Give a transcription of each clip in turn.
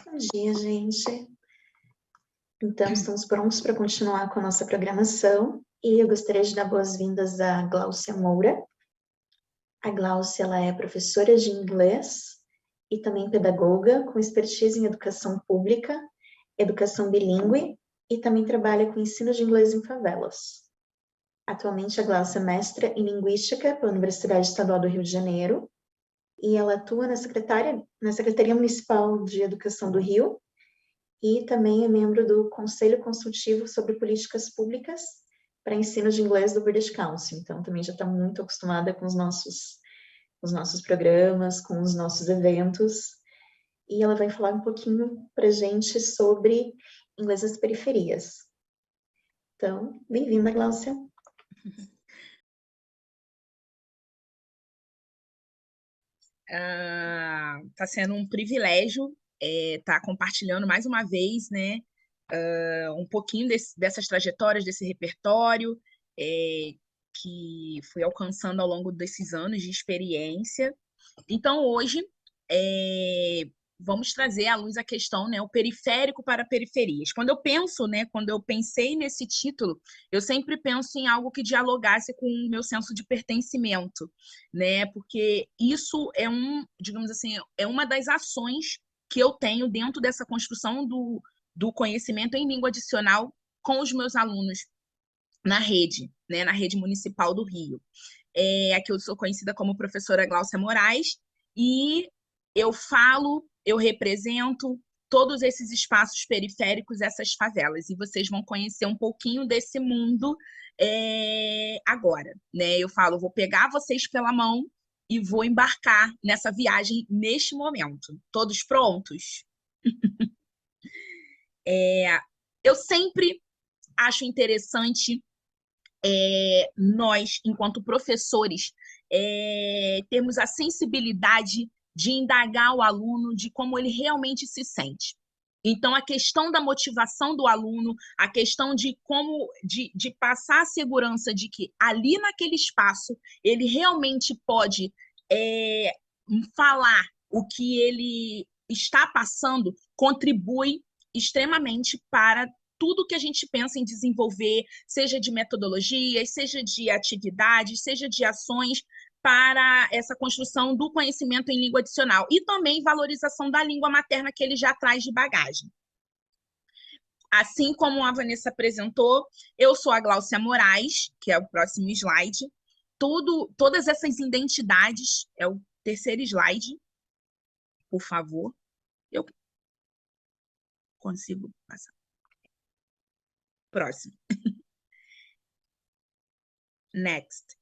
Bom dia, gente. Então, estamos prontos para continuar com a nossa programação e eu gostaria de dar boas-vindas à Gláucia Moura. A Gláucia, ela é professora de inglês e também pedagoga com expertise em educação pública, educação bilíngue e também trabalha com ensino de inglês em favelas. Atualmente, a Gláucia é mestra em Linguística pela Universidade Estadual do Rio de Janeiro e ela atua na Secretaria Municipal de Educação do Rio e também é membro do Conselho Consultivo sobre Políticas Públicas para Ensino de Inglês do British Council. Então, também já está muito acostumada com os nossos programas, com os nossos eventos. E ela vai falar um pouquinho para a gente sobre inglês nas periferias. Então, bem-vinda, Gláucia. Está sendo um privilégio estar compartilhando mais uma vez, né, um pouquinho dessas trajetórias, desse repertório que fui alcançando ao longo desses anos de experiência. Então, hoje, vamos trazer à luz a questão, né, o periférico para periferias. Quando eu pensei nesse título, eu sempre penso em algo que dialogasse com o meu senso de pertencimento, né, porque isso digamos assim, é uma das ações que eu tenho dentro dessa construção do conhecimento em língua adicional com os meus alunos na rede, né, na rede municipal do Rio. Aqui eu sou conhecida como professora Gláucia Moraes e eu represento todos esses espaços periféricos, essas favelas, e vocês vão conhecer um pouquinho desse mundo agora, né? Vou pegar vocês pela mão e vou embarcar nessa viagem neste momento. Todos prontos? Eu sempre acho interessante nós, enquanto professores, termos a sensibilidade de indagar o aluno de como ele realmente se sente. Então, a questão da motivação do aluno, a questão de passar a segurança de que ali naquele espaço ele realmente pode falar o que ele está passando, contribui extremamente para tudo que a gente pensa em desenvolver, seja de metodologias, seja de atividades, seja de ações para essa construção do conhecimento em língua adicional e também valorização da língua materna que ele já traz de bagagem. Assim como a Vanessa apresentou, eu sou a Gláucia Moraes, que é o próximo slide. Todas essas identidades, é o terceiro slide, por favor. Eu consigo passar. Próximo. Next.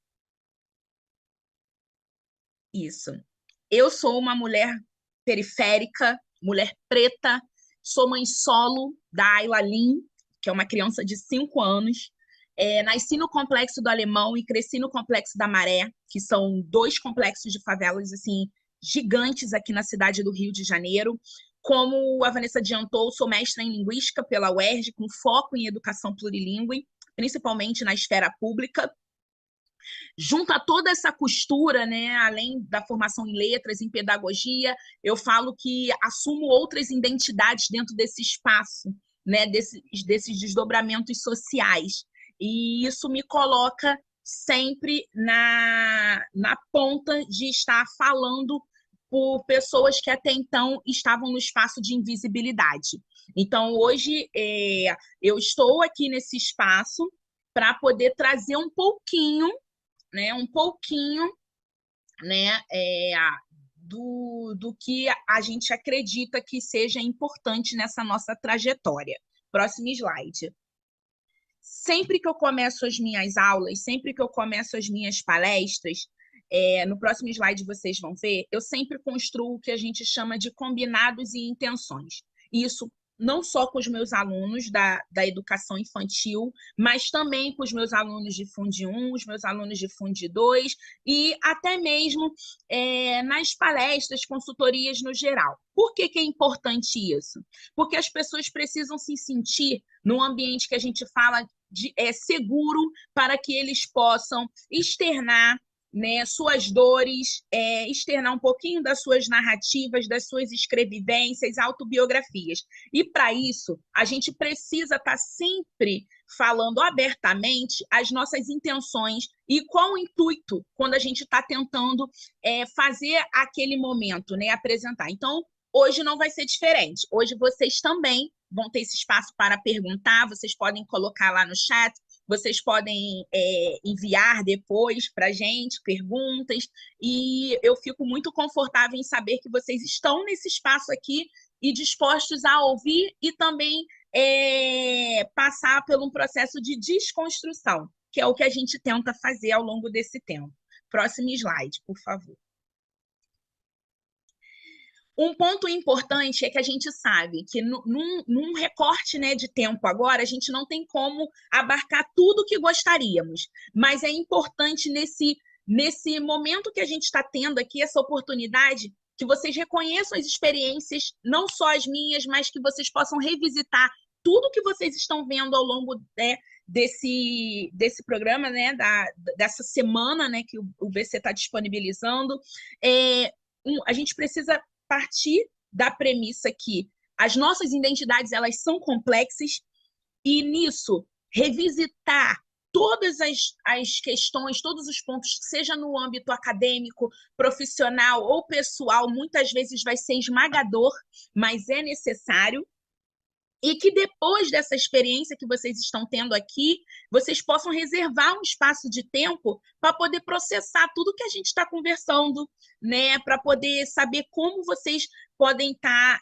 Isso. Eu sou uma mulher periférica, mulher preta, sou mãe solo da Ayla Lin, que é uma criança de 5 anos. Nasci no Complexo do Alemão e cresci no Complexo da Maré, que são 2 complexos de favelas assim, gigantes aqui na cidade do Rio de Janeiro. Como a Vanessa adiantou, sou mestra em Linguística pela UERJ, com foco em educação plurilíngue, principalmente na esfera pública. Junto a toda essa costura, né, além da formação em letras, em pedagogia, eu falo que assumo outras identidades dentro desse espaço, né, desses desdobramentos sociais. E isso me coloca sempre na ponta de estar falando por pessoas que até então estavam no espaço de invisibilidade. Então, hoje, eu estou aqui nesse espaço para poder trazer um pouquinho, né, do que a gente acredita que seja importante nessa nossa trajetória. Próximo slide. Sempre que eu começo as minhas aulas, sempre que eu começo as minhas palestras, no próximo slide vocês vão ver, eu sempre construo o que a gente chama de combinados e intenções. Isso não só com os meus alunos da educação infantil, mas também com os meus alunos de Fundi 1, os meus alunos de Fundi 2 e até mesmo nas palestras, consultorias no geral. Por que é importante isso? Porque as pessoas precisam se sentir num ambiente que a gente fala seguro para que eles possam externar né, suas dores, externar um pouquinho das suas narrativas, das suas escrevivências, autobiografias. E para isso, a gente precisa estar sempre falando abertamente as nossas intenções e qual o intuito quando a gente está tentando fazer aquele momento, né, apresentar. Então, hoje não vai ser diferente. Hoje vocês também vão ter esse espaço para perguntar, vocês podem colocar lá no chat, vocês podem enviar depois para a gente perguntas, e eu fico muito confortável em saber que vocês estão nesse espaço aqui e dispostos a ouvir e também passar por um processo de desconstrução, que é o que a gente tenta fazer ao longo desse tempo. Próximo slide, por favor. Um ponto importante é que a gente sabe que num recorte, né, de tempo agora, a gente não tem como abarcar tudo que gostaríamos, mas é importante nesse momento que a gente está tendo aqui, essa oportunidade, que vocês reconheçam as experiências, não só as minhas, mas que vocês possam revisitar tudo que vocês estão vendo ao longo, né, desse programa, né, dessa semana, né, que o BC está disponibilizando. A gente precisa partir da premissa que as nossas identidades, elas são complexas, e nisso revisitar todas as questões, todos os pontos, seja no âmbito acadêmico, profissional ou pessoal, muitas vezes vai ser esmagador, mas é necessário. E que depois dessa experiência que vocês estão tendo aqui, vocês possam reservar um espaço de tempo para poder processar tudo que a gente está conversando, né? Para poder saber como vocês podem estar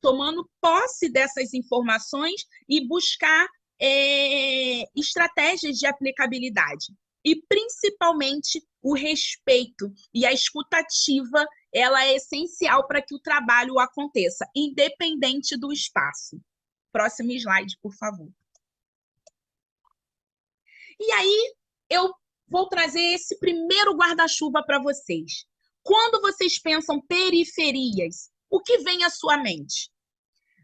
tomando posse dessas informações e buscar estratégias de aplicabilidade. E, principalmente, o respeito e a escutativa, ela é essencial para que o trabalho aconteça, independente do espaço. Próximo slide, por favor. E aí, eu vou trazer esse primeiro guarda-chuva para vocês. Quando vocês pensam periferias, o que vem à sua mente?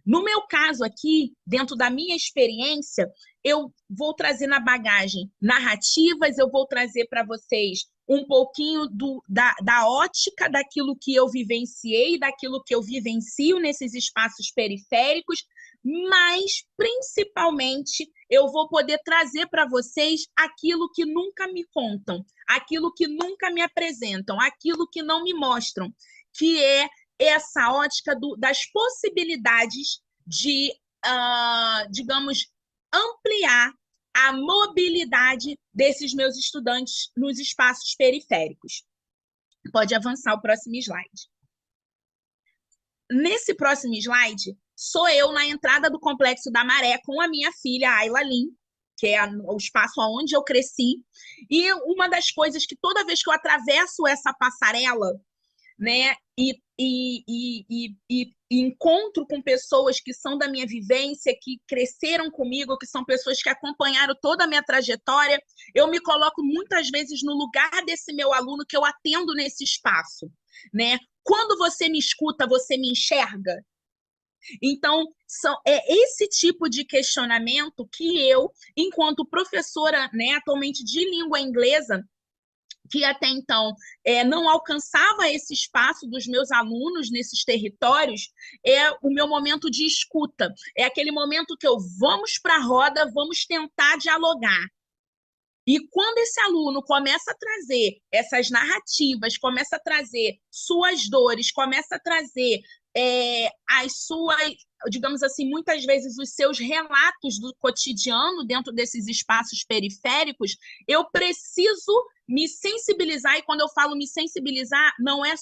No meu caso aqui, dentro da minha experiência, eu vou trazer na bagagem narrativas, eu vou trazer para vocês um pouquinho da ótica daquilo que eu vivenciei, daquilo que eu vivencio nesses espaços periféricos, mas, principalmente, eu vou poder trazer para vocês aquilo que nunca me contam, aquilo que nunca me apresentam, aquilo que não me mostram, que é essa ótica das possibilidades de, digamos, ampliar a mobilidade desses meus estudantes nos espaços periféricos. Pode avançar o próximo slide. Nesse próximo slide, sou eu na entrada do Complexo da Maré com a minha filha, Ayla Lin, que é o espaço onde eu cresci. E uma das coisas que toda vez que eu atravesso essa passarela, né, e encontro com pessoas que são da minha vivência, que cresceram comigo, que são pessoas que acompanharam toda a minha trajetória, eu me coloco muitas vezes no lugar desse meu aluno que eu atendo nesse espaço, né? Quando você me escuta, você me enxerga? Então, é esse tipo de questionamento que eu, enquanto professora, né, atualmente de língua inglesa, que até então não alcançava esse espaço dos meus alunos nesses territórios, é o meu momento de escuta. É aquele momento que vamos para a roda, vamos tentar dialogar. E quando esse aluno começa a trazer essas narrativas, começa a trazer suas dores, começa a trazer as suas, digamos assim, muitas vezes os seus relatos do cotidiano dentro desses espaços periféricos, eu preciso me sensibilizar. E quando eu falo me sensibilizar, não é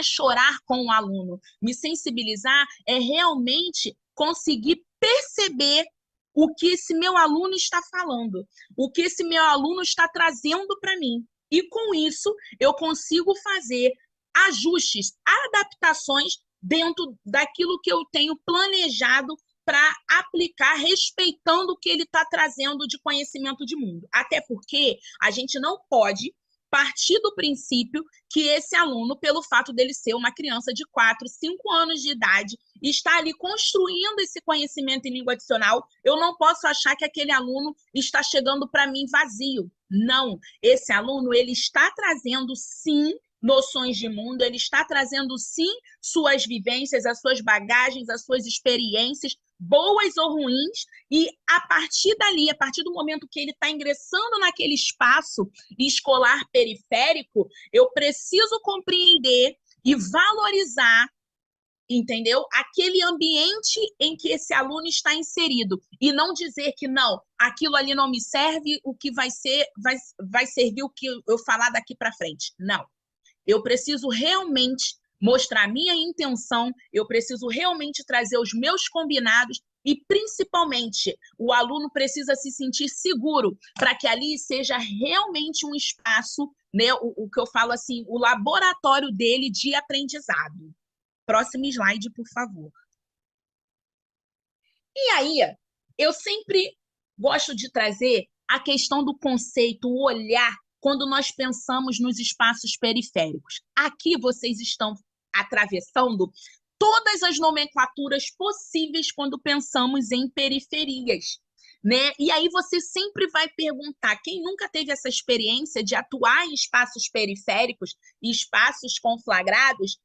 chorar com o aluno. Me sensibilizar é realmente conseguir perceber o que esse meu aluno está falando, o que esse meu aluno está trazendo para mim. E com isso, eu consigo fazer ajustes, adaptações dentro daquilo que eu tenho planejado para aplicar, respeitando o que ele está trazendo de conhecimento de mundo. Até porque a gente não pode partir do princípio que esse aluno, pelo fato dele ser uma criança de 4, 5 anos de idade, está ali construindo esse conhecimento em língua adicional, eu não posso achar que aquele aluno está chegando para mim vazio. Não, esse aluno ele está trazendo sim noções de mundo, ele está trazendo sim suas vivências, as suas bagagens, as suas experiências, boas ou ruins, e a partir dali, a partir do momento que ele está ingressando naquele espaço escolar periférico, eu preciso compreender e valorizar, entendeu? Aquele ambiente em que esse aluno está inserido e não dizer que não, aquilo ali não me serve, o que vai ser, vai servir o que eu falar daqui para frente. Não. Eu preciso realmente mostrar a minha intenção, eu preciso realmente trazer os meus combinados e, principalmente, o aluno precisa se sentir seguro para que ali seja realmente um espaço, né, o que eu falo assim, o laboratório dele de aprendizado. Próximo slide, por favor. E aí, eu sempre gosto de trazer a questão do conceito, o olhar, quando nós pensamos nos espaços periféricos. Aqui vocês estão atravessando todas as nomenclaturas possíveis quando pensamos em periferias, né? E aí você sempre vai perguntar, quem nunca teve essa experiência de atuar em espaços periféricos e espaços conflagrados,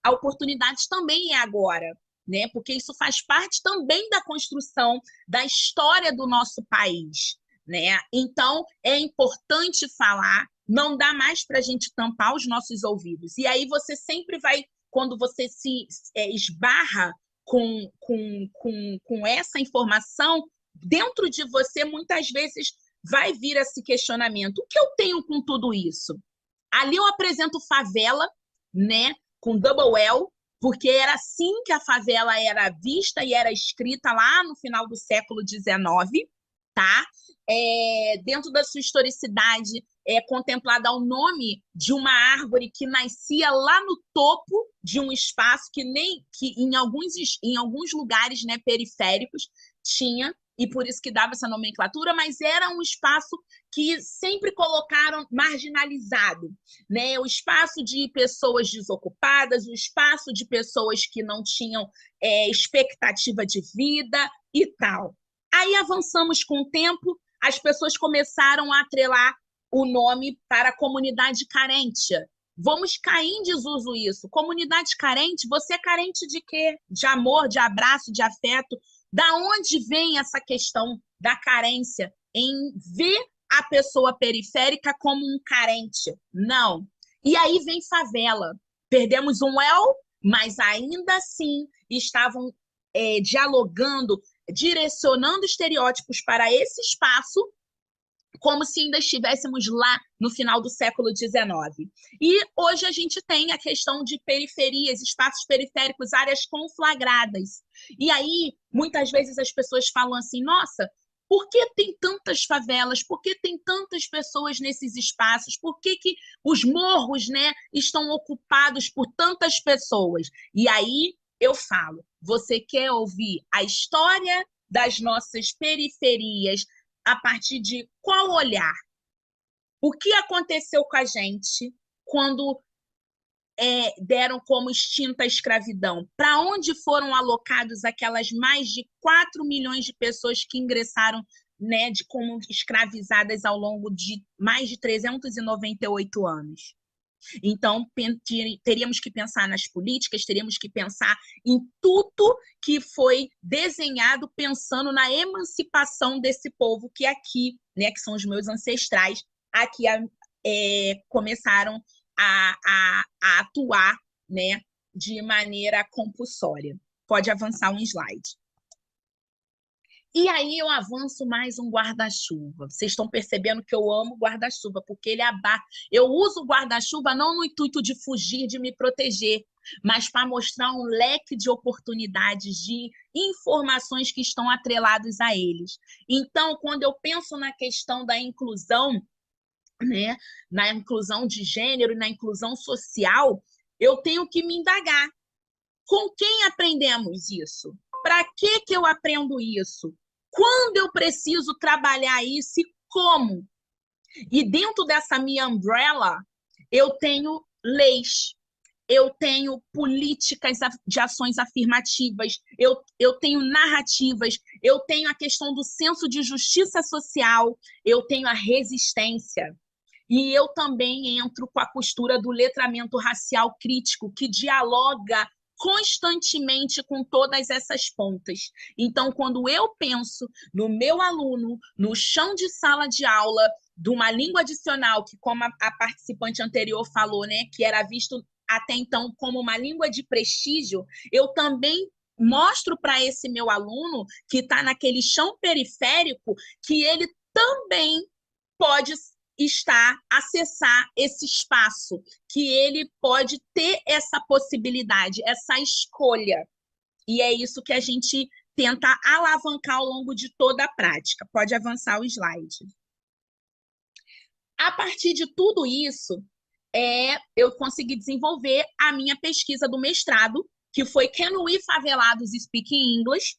a oportunidade também é agora, né? Porque isso faz parte também da construção da história do nosso país, né? Então, é importante falar, não dá mais para a gente tampar os nossos ouvidos. E aí você sempre vai, quando você se esbarra com essa informação, dentro de você, muitas vezes, vai vir esse questionamento. O que eu tenho com tudo isso? Ali eu apresento favela, né, com double L, porque era assim que a favela era vista e era escrita lá no final do século XIX, tá? Dentro da sua historicidade, é contemplada o nome de uma árvore que nascia lá no topo de um espaço que em alguns lugares, né, periféricos tinha, e por isso que dava essa nomenclatura, mas era um espaço que sempre colocaram marginalizado, né? O espaço de pessoas desocupadas, o espaço de pessoas que não tinham expectativa de vida e tal. Aí avançamos com o tempo, as pessoas começaram a atrelar o nome para a comunidade carente. Vamos cair em desuso isso. Comunidade carente, você é carente de quê? De amor, de abraço, de afeto? Da onde vem essa questão da carência em ver a pessoa periférica como um carente? Não. E aí vem favela. Perdemos um El, mas ainda assim estavam dialogando, direcionando estereótipos para esse espaço, como se ainda estivéssemos lá no final do século XIX. E hoje a gente tem a questão de periferias, espaços periféricos, áreas conflagradas. E aí, muitas vezes as pessoas falam assim, nossa, por que tem tantas favelas? Por que tem tantas pessoas nesses espaços? Por que os morros, né, estão ocupados por tantas pessoas? E aí eu falo, você quer ouvir a história das nossas periferias a partir de qual olhar? O que aconteceu com a gente quando deram como extinta a escravidão? Para onde foram alocados aquelas mais de 4 milhões de pessoas que ingressaram, né, como escravizadas ao longo de mais de 398 anos? Então, teríamos que pensar nas políticas, teríamos que pensar em tudo que foi desenhado pensando na emancipação desse povo que aqui, né, que são os meus ancestrais, aqui começaram a atuar, né, de maneira compulsória. Pode avançar um slide. E aí eu avanço mais um guarda-chuva. Vocês estão percebendo que eu amo guarda-chuva, porque ele abarca. Eu uso o guarda-chuva não no intuito de fugir, de me proteger, mas para mostrar um leque de oportunidades, de informações que estão atreladas a eles. Então, quando eu penso na questão da inclusão, né, na inclusão de gênero e na inclusão social, eu tenho que me indagar. Com quem aprendemos isso? Para que eu aprendo isso? Quando eu preciso trabalhar isso e como? E dentro dessa minha umbrella, eu tenho leis. eu tenho políticas de ações afirmativas, eu tenho narrativas, eu tenho a questão do senso de justiça social, eu tenho a resistência. E eu também entro com a costura do letramento racial crítico, que dialoga constantemente com todas essas pontas. Então, quando eu penso no meu aluno, no chão de sala de aula, de uma língua adicional, que como a participante anterior falou, né, que era visto até então como uma língua de prestígio, eu também mostro para esse meu aluno que está naquele chão periférico que ele também pode acessar esse espaço, que ele pode ter essa possibilidade, essa escolha. E é isso que a gente tenta alavancar ao longo de toda a prática. Pode avançar o slide. A partir de tudo isso, eu consegui desenvolver a minha pesquisa do mestrado, que foi Can We Favelados Speak English?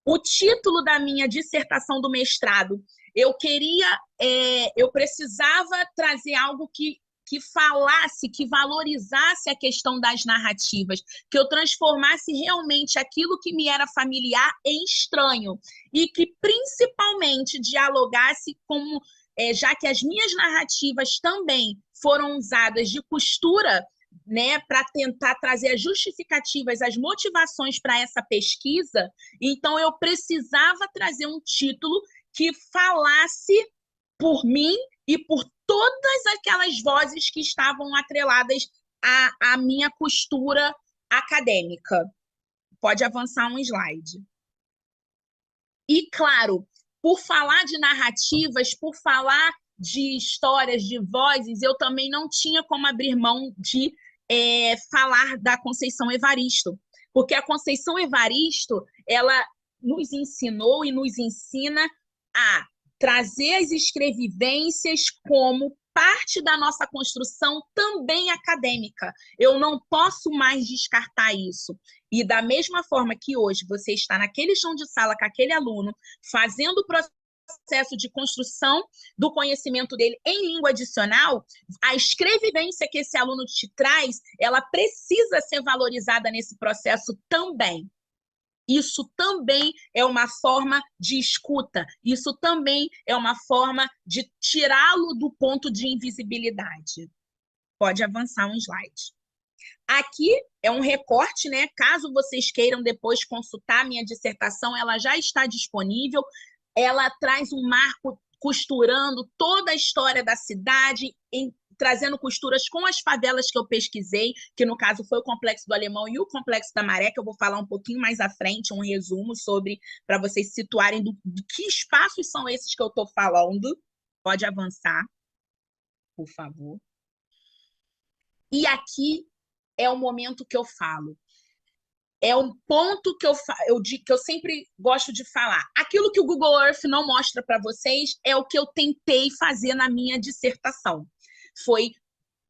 O título da minha dissertação do mestrado, eu precisava trazer algo que falasse, que valorizasse a questão das narrativas, que eu transformasse realmente aquilo que me era familiar em estranho, e que principalmente dialogasse com, já que as minhas narrativas também foram usadas de costura, né, para tentar trazer as justificativas, as motivações para essa pesquisa, então eu precisava trazer um título que falasse por mim e por todas aquelas vozes que estavam atreladas à minha costura acadêmica. Pode avançar um slide. E, claro, por falar de narrativas, por falar de histórias, de vozes, eu também não tinha como abrir mão de falar da Conceição Evaristo, porque a Conceição Evaristo, ela nos ensinou e nos ensina a trazer as escrevivências como parte da nossa construção também acadêmica. Eu não posso mais descartar isso. E da mesma forma que hoje você está naquele chão de sala com aquele aluno, fazendo o processo de construção do conhecimento dele em língua adicional, a escrevivência que esse aluno te traz, ela precisa ser valorizada nesse processo também. Isso também é uma forma de escuta, isso também é uma forma de tirá-lo do ponto de invisibilidade. Pode avançar um slide. Aqui é um recorte, né? Caso vocês queiram depois consultar minha dissertação, ela já está disponível. Ela traz um marco costurando toda a história da cidade, trazendo costuras com as favelas que eu pesquisei, que no caso foi o Complexo do Alemão e o Complexo da Maré, que eu vou falar um pouquinho mais à frente, um resumo sobre, para vocês se situarem do que espaços são esses que eu estou falando. Pode avançar, por favor. E aqui é o momento que eu falo. É um ponto que eu sempre gosto de falar. Aquilo que o Google Earth não mostra para vocês é o que eu tentei fazer na minha dissertação. Foi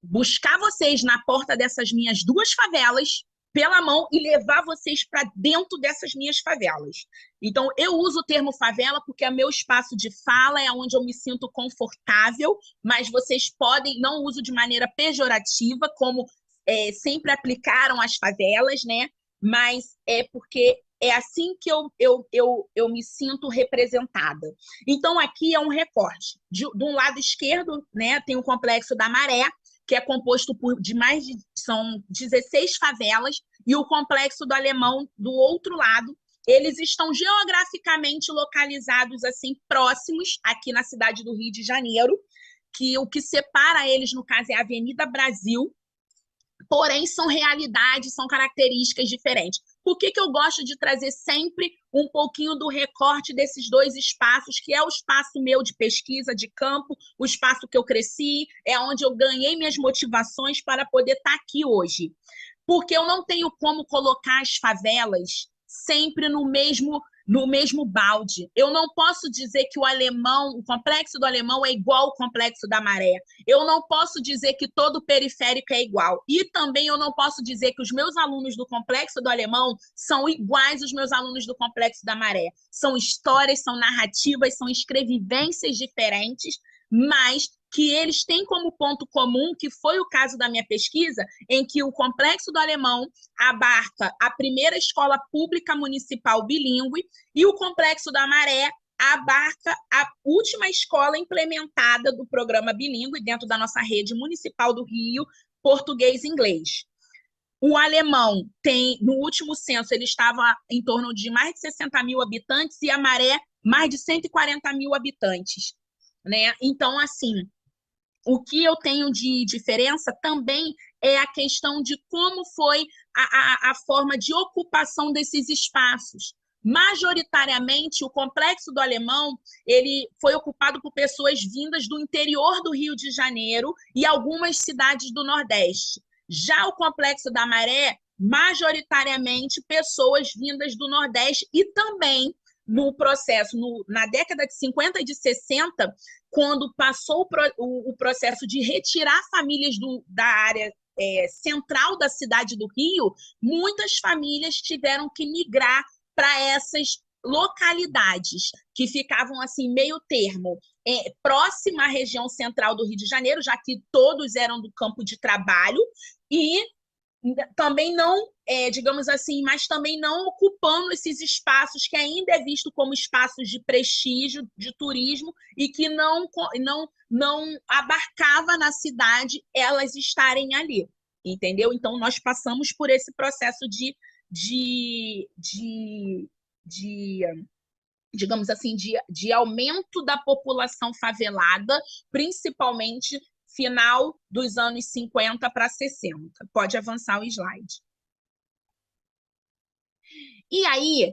buscar vocês na porta dessas minhas duas favelas, pela mão, e levar vocês para dentro dessas minhas favelas. Então, eu uso o termo favela porque é meu espaço de fala, é onde eu me sinto confortável, mas vocês podem, não uso de maneira pejorativa, como sempre aplicaram as favelas, né? Mas é porque é assim que eu me sinto representada. Então, aqui é um recorte. De um lado esquerdo, né, tem o Complexo da Maré, que é composto são 16 favelas, e o Complexo do Alemão, do outro lado, eles estão geograficamente localizados, assim, próximos, aqui na cidade do Rio de Janeiro, que o que separa eles, no caso, é a Avenida Brasil, porém são realidades, são características diferentes. Por que eu gosto de trazer sempre um pouquinho do recorte desses dois espaços, que é o espaço meu de pesquisa, de campo, o espaço que eu cresci, é onde eu ganhei minhas motivações para poder estar aqui hoje. Porque eu não tenho como colocar as favelas sempre no mesmo balde. Eu não posso dizer que o Complexo do Alemão é igual ao Complexo da Maré. Eu não posso dizer que todo periférico é igual. E também eu não posso dizer que os meus alunos do Complexo do Alemão são iguais aos meus alunos do Complexo da Maré. São histórias, são narrativas, são escrevivências diferentes, mas que eles têm como ponto comum, que foi o caso da minha pesquisa, em que o Complexo do Alemão abarca a primeira escola pública municipal bilíngue e o Complexo da Maré abarca a última escola implementada do programa bilíngue dentro da nossa rede municipal do Rio, português e inglês. O Alemão tem, no último censo, ele estava em torno de mais de 60 mil habitantes e a Maré mais de 140 mil habitantes, né? Então, assim, o que eu tenho de diferença também é a questão de como foi a forma de ocupação desses espaços. Majoritariamente, o Complexo do Alemão ele foi ocupado por pessoas vindas do interior do Rio de Janeiro e algumas cidades do Nordeste. Já o Complexo da Maré, majoritariamente pessoas vindas do Nordeste e também no processo, na década de 50 e de 60, quando passou o processo de retirar famílias da área central da cidade do Rio, muitas famílias tiveram que migrar para essas localidades que ficavam assim meio termo, próxima à região central do Rio de Janeiro, já que todos eram do campo de trabalho, e também não, digamos assim, mas também não ocupando esses espaços que ainda é visto como espaços de prestígio, de turismo, e que não abarcava na cidade elas estarem ali, entendeu? Então, nós passamos por esse processo digamos assim, de aumento da população favelada, principalmente final dos anos 50 para 60. Pode avançar o slide. E aí,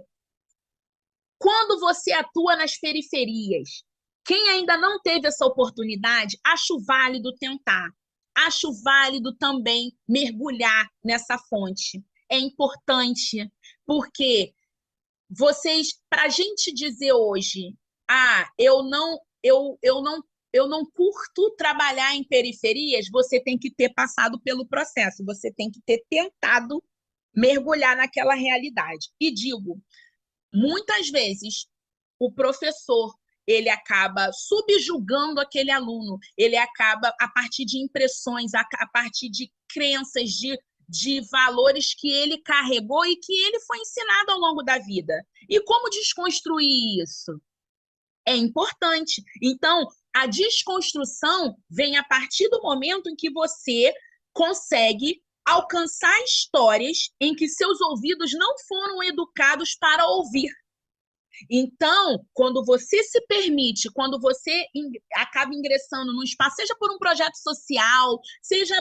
quando você atua nas periferias, quem ainda não teve essa oportunidade, acho válido tentar. Acho válido também mergulhar nessa fonte. É importante, porque para a gente dizer hoje, eu não curto trabalhar em periferias, você tem que ter passado pelo processo, você tem que ter tentado mergulhar naquela realidade. E digo, muitas vezes o professor ele acaba subjugando aquele aluno, ele acaba, a partir de impressões, a partir de crenças, de valores que ele carregou e que ele foi ensinado ao longo da vida. E como desconstruir isso? É importante. Então, a desconstrução vem a partir do momento em que você consegue alcançar histórias em que seus ouvidos não foram educados para ouvir. Então, quando você se permite, quando você acaba ingressando num espaço, seja por um projeto social, seja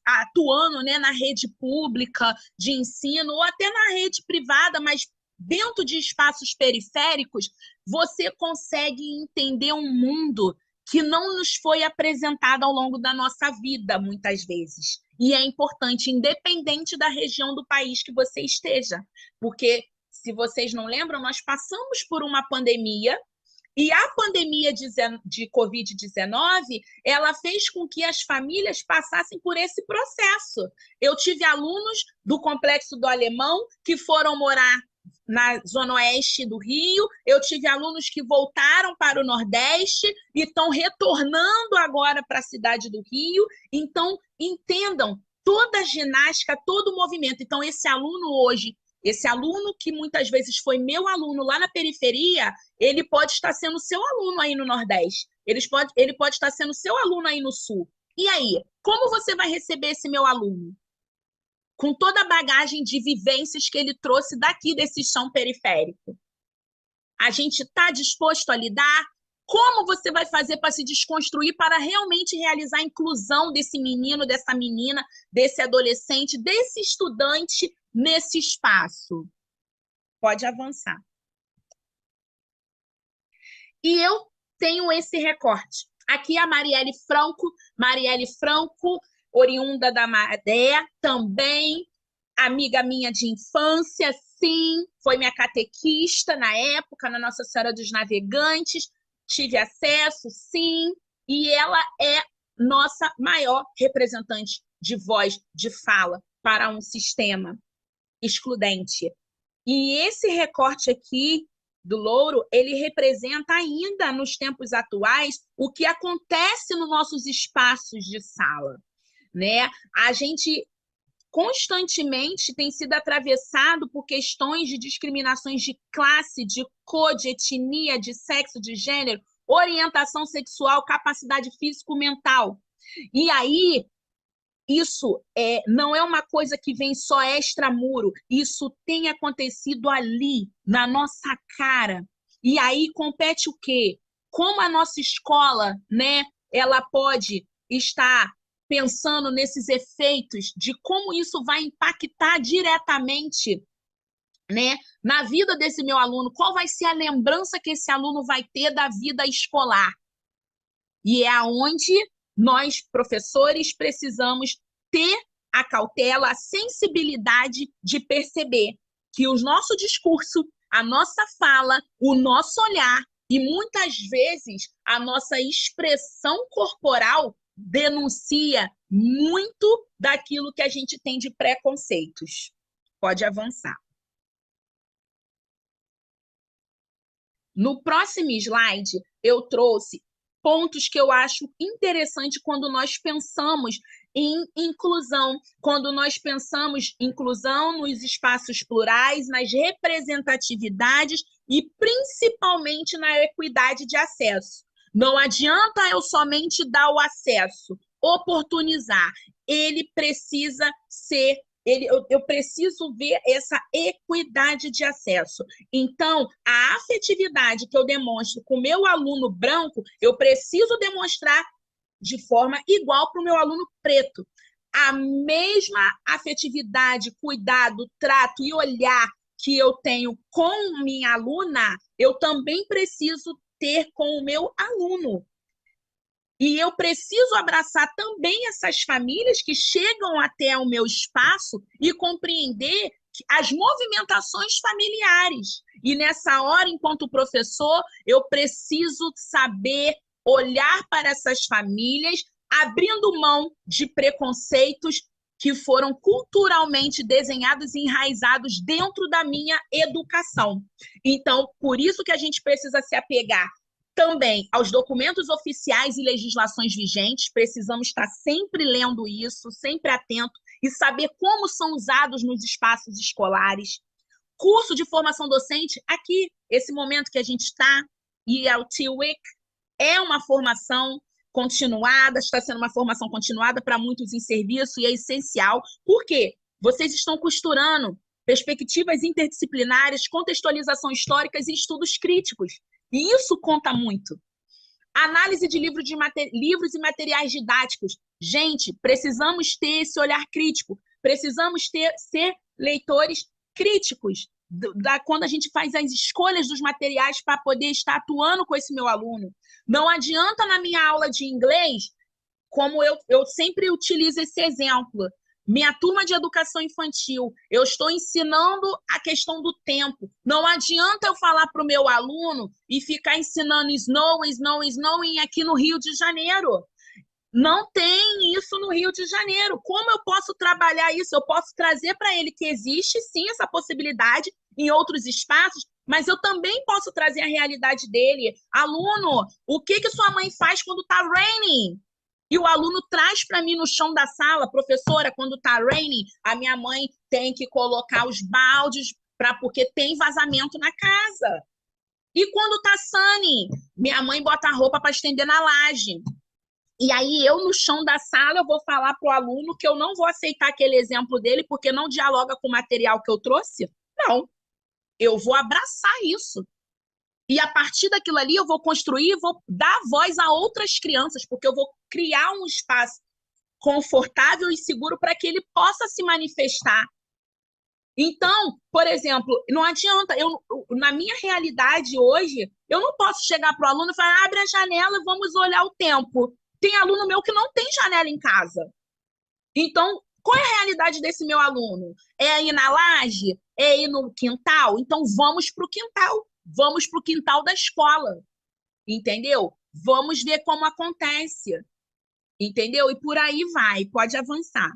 atuando, né, na rede pública de ensino, ou até na rede privada, mas dentro de espaços periféricos, você consegue entender um mundo que não nos foi apresentado ao longo da nossa vida, muitas vezes. E é importante, independente da região do país que você esteja, porque se vocês não lembram, nós passamos por uma pandemia e a pandemia de Covid-19, ela fez com que as famílias passassem por esse processo. Eu tive alunos do Complexo do Alemão que foram morar na Zona Oeste do Rio, eu tive alunos que voltaram para o Nordeste e estão retornando agora para a cidade do Rio. Então, entendam toda a ginástica, todo o movimento. Então, esse aluno que muitas vezes foi meu aluno lá na periferia, ele pode estar sendo seu aluno aí no Nordeste, ele pode estar sendo seu aluno aí no Sul. E aí, como você vai receber esse meu aluno? Com toda a bagagem de vivências que ele trouxe daqui desse chão periférico. A gente está disposto a lidar? Como você vai fazer para se desconstruir, para realmente realizar a inclusão desse menino, dessa menina, desse adolescente, desse estudante nesse espaço? Pode avançar. E eu tenho esse recorte. Aqui a Marielle Franco, oriunda da Maré, também amiga minha de infância, sim, foi minha catequista na época, na Nossa Senhora dos Navegantes, tive acesso, sim, e ela é nossa maior representante de voz, de fala, para um sistema excludente. E esse recorte aqui do Louro, ele representa ainda nos tempos atuais o que acontece nos nossos espaços de sala, né? A gente constantemente tem sido atravessado por questões de discriminações de classe, de cor, de etnia, de sexo, de gênero, orientação sexual, capacidade físico-mental. E aí, isso não é uma coisa que vem só extramuro, isso tem acontecido ali, na nossa cara. E aí compete o quê? Como a nossa escola, né, ela pode estar pensando nesses efeitos de como isso vai impactar diretamente, né, na vida desse meu aluno, qual vai ser a lembrança que esse aluno vai ter da vida escolar. E é aonde nós, professores, precisamos ter a cautela, a sensibilidade de perceber que o nosso discurso, a nossa fala, o nosso olhar e muitas vezes a nossa expressão corporal denuncia muito daquilo que a gente tem de preconceitos. Pode avançar. No próximo slide, eu trouxe pontos que eu acho interessante quando nós pensamos em inclusão, quando nós pensamos em inclusão nos espaços plurais, nas representatividades e principalmente na equidade de acesso. Não adianta eu somente dar o acesso, oportunizar, ele precisa ser eu preciso ver essa equidade de acesso. Então, a afetividade que eu demonstro com o meu aluno branco, eu preciso demonstrar de forma igual para o meu aluno preto. A mesma afetividade, cuidado, trato e olhar que eu tenho com minha aluna, eu também preciso ter com o meu aluno. E eu preciso abraçar também essas famílias que chegam até o meu espaço e compreender as movimentações familiares. E nessa hora, enquanto professor, eu preciso saber olhar para essas famílias, abrindo mão de preconceitos que foram culturalmente desenhados e enraizados dentro da minha educação. Então, por isso que a gente precisa se apegar também aos documentos oficiais e legislações vigentes, precisamos estar sempre lendo isso, sempre atento e saber como são usados nos espaços escolares. Curso de formação docente, aqui, esse momento que a gente está, ELT Week, é uma formação continuada, está sendo uma formação continuada para muitos em serviço e é essencial. Por quê? Vocês estão costurando perspectivas interdisciplinares, contextualização históricas e estudos críticos. E isso conta muito. Análise de livros e materiais didáticos. Gente, precisamos ter esse olhar crítico. Precisamos ser leitores críticos quando a gente faz as escolhas dos materiais para poder estar atuando com esse meu aluno. Não adianta na minha aula de inglês, como eu sempre utilizo esse exemplo, minha turma de educação infantil, eu estou ensinando a questão do tempo. Não adianta eu falar para o meu aluno e ficar ensinando snowing aqui no Rio de Janeiro. Não tem isso no Rio de Janeiro. Como eu posso trabalhar isso? Eu posso trazer para ele que existe, sim, essa possibilidade em outros espaços, mas eu também posso trazer a realidade dele. Aluno, o que sua mãe faz quando está raining? E o aluno traz para mim no chão da sala, professora, quando está raining, a minha mãe tem que colocar os baldes porque tem vazamento na casa. E quando está sunny, minha mãe bota a roupa para estender na laje. E aí eu, no chão da sala, eu vou falar para o aluno que eu não vou aceitar aquele exemplo dele porque não dialoga com o material que eu trouxe? Não. Eu vou abraçar isso. E a partir daquilo ali eu vou construir, vou dar voz a outras crianças, porque eu vou criar um espaço confortável e seguro para que ele possa se manifestar. Então, por exemplo, não adianta, na minha realidade hoje, eu não posso chegar para o aluno e falar, abre a janela e vamos olhar o tempo. Tem aluno meu que não tem janela em casa. Então, qual é a realidade desse meu aluno? É ir na laje? É ir no quintal? Então, vamos para o quintal. Vamos para o quintal da escola. Entendeu? Vamos ver como acontece. Entendeu? E por aí vai. Pode avançar.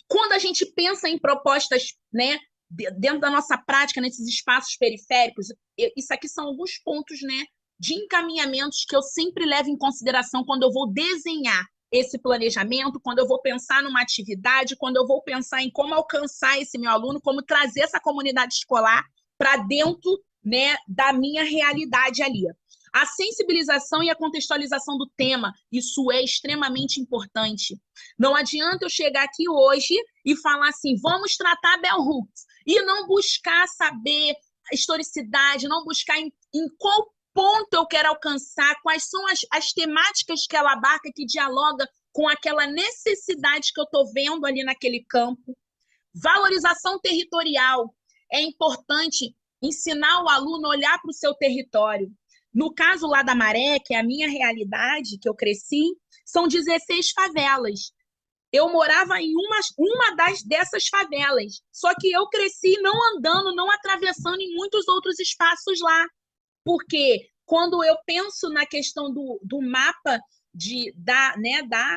Quando a a gente pensa em propostas, né, dentro da nossa prática, nesses espaços periféricos, isso aqui são alguns pontos, né, de encaminhamentos que eu sempre levo em consideração quando eu vou desenhar esse planejamento, quando eu vou pensar numa atividade, quando eu vou pensar em como alcançar esse meu aluno, como trazer essa comunidade escolar para dentro, né, da minha realidade ali. A sensibilização e a contextualização do tema, isso é extremamente importante. Não adianta eu chegar aqui hoje e falar assim, vamos tratar Bell Hooks, e não buscar saber a historicidade, não buscar em qual ponto eu quero alcançar, quais são as temáticas que ela abarca, que dialoga com aquela necessidade que eu estou vendo ali naquele campo. Valorização territorial. É importante ensinar o aluno a olhar para o seu território. No caso lá da Maré, que é a minha realidade, que eu cresci, são 16 favelas. Eu morava em uma dessas favelas, só que eu cresci não andando, não atravessando em muitos outros espaços lá. Porque quando eu penso na questão do mapa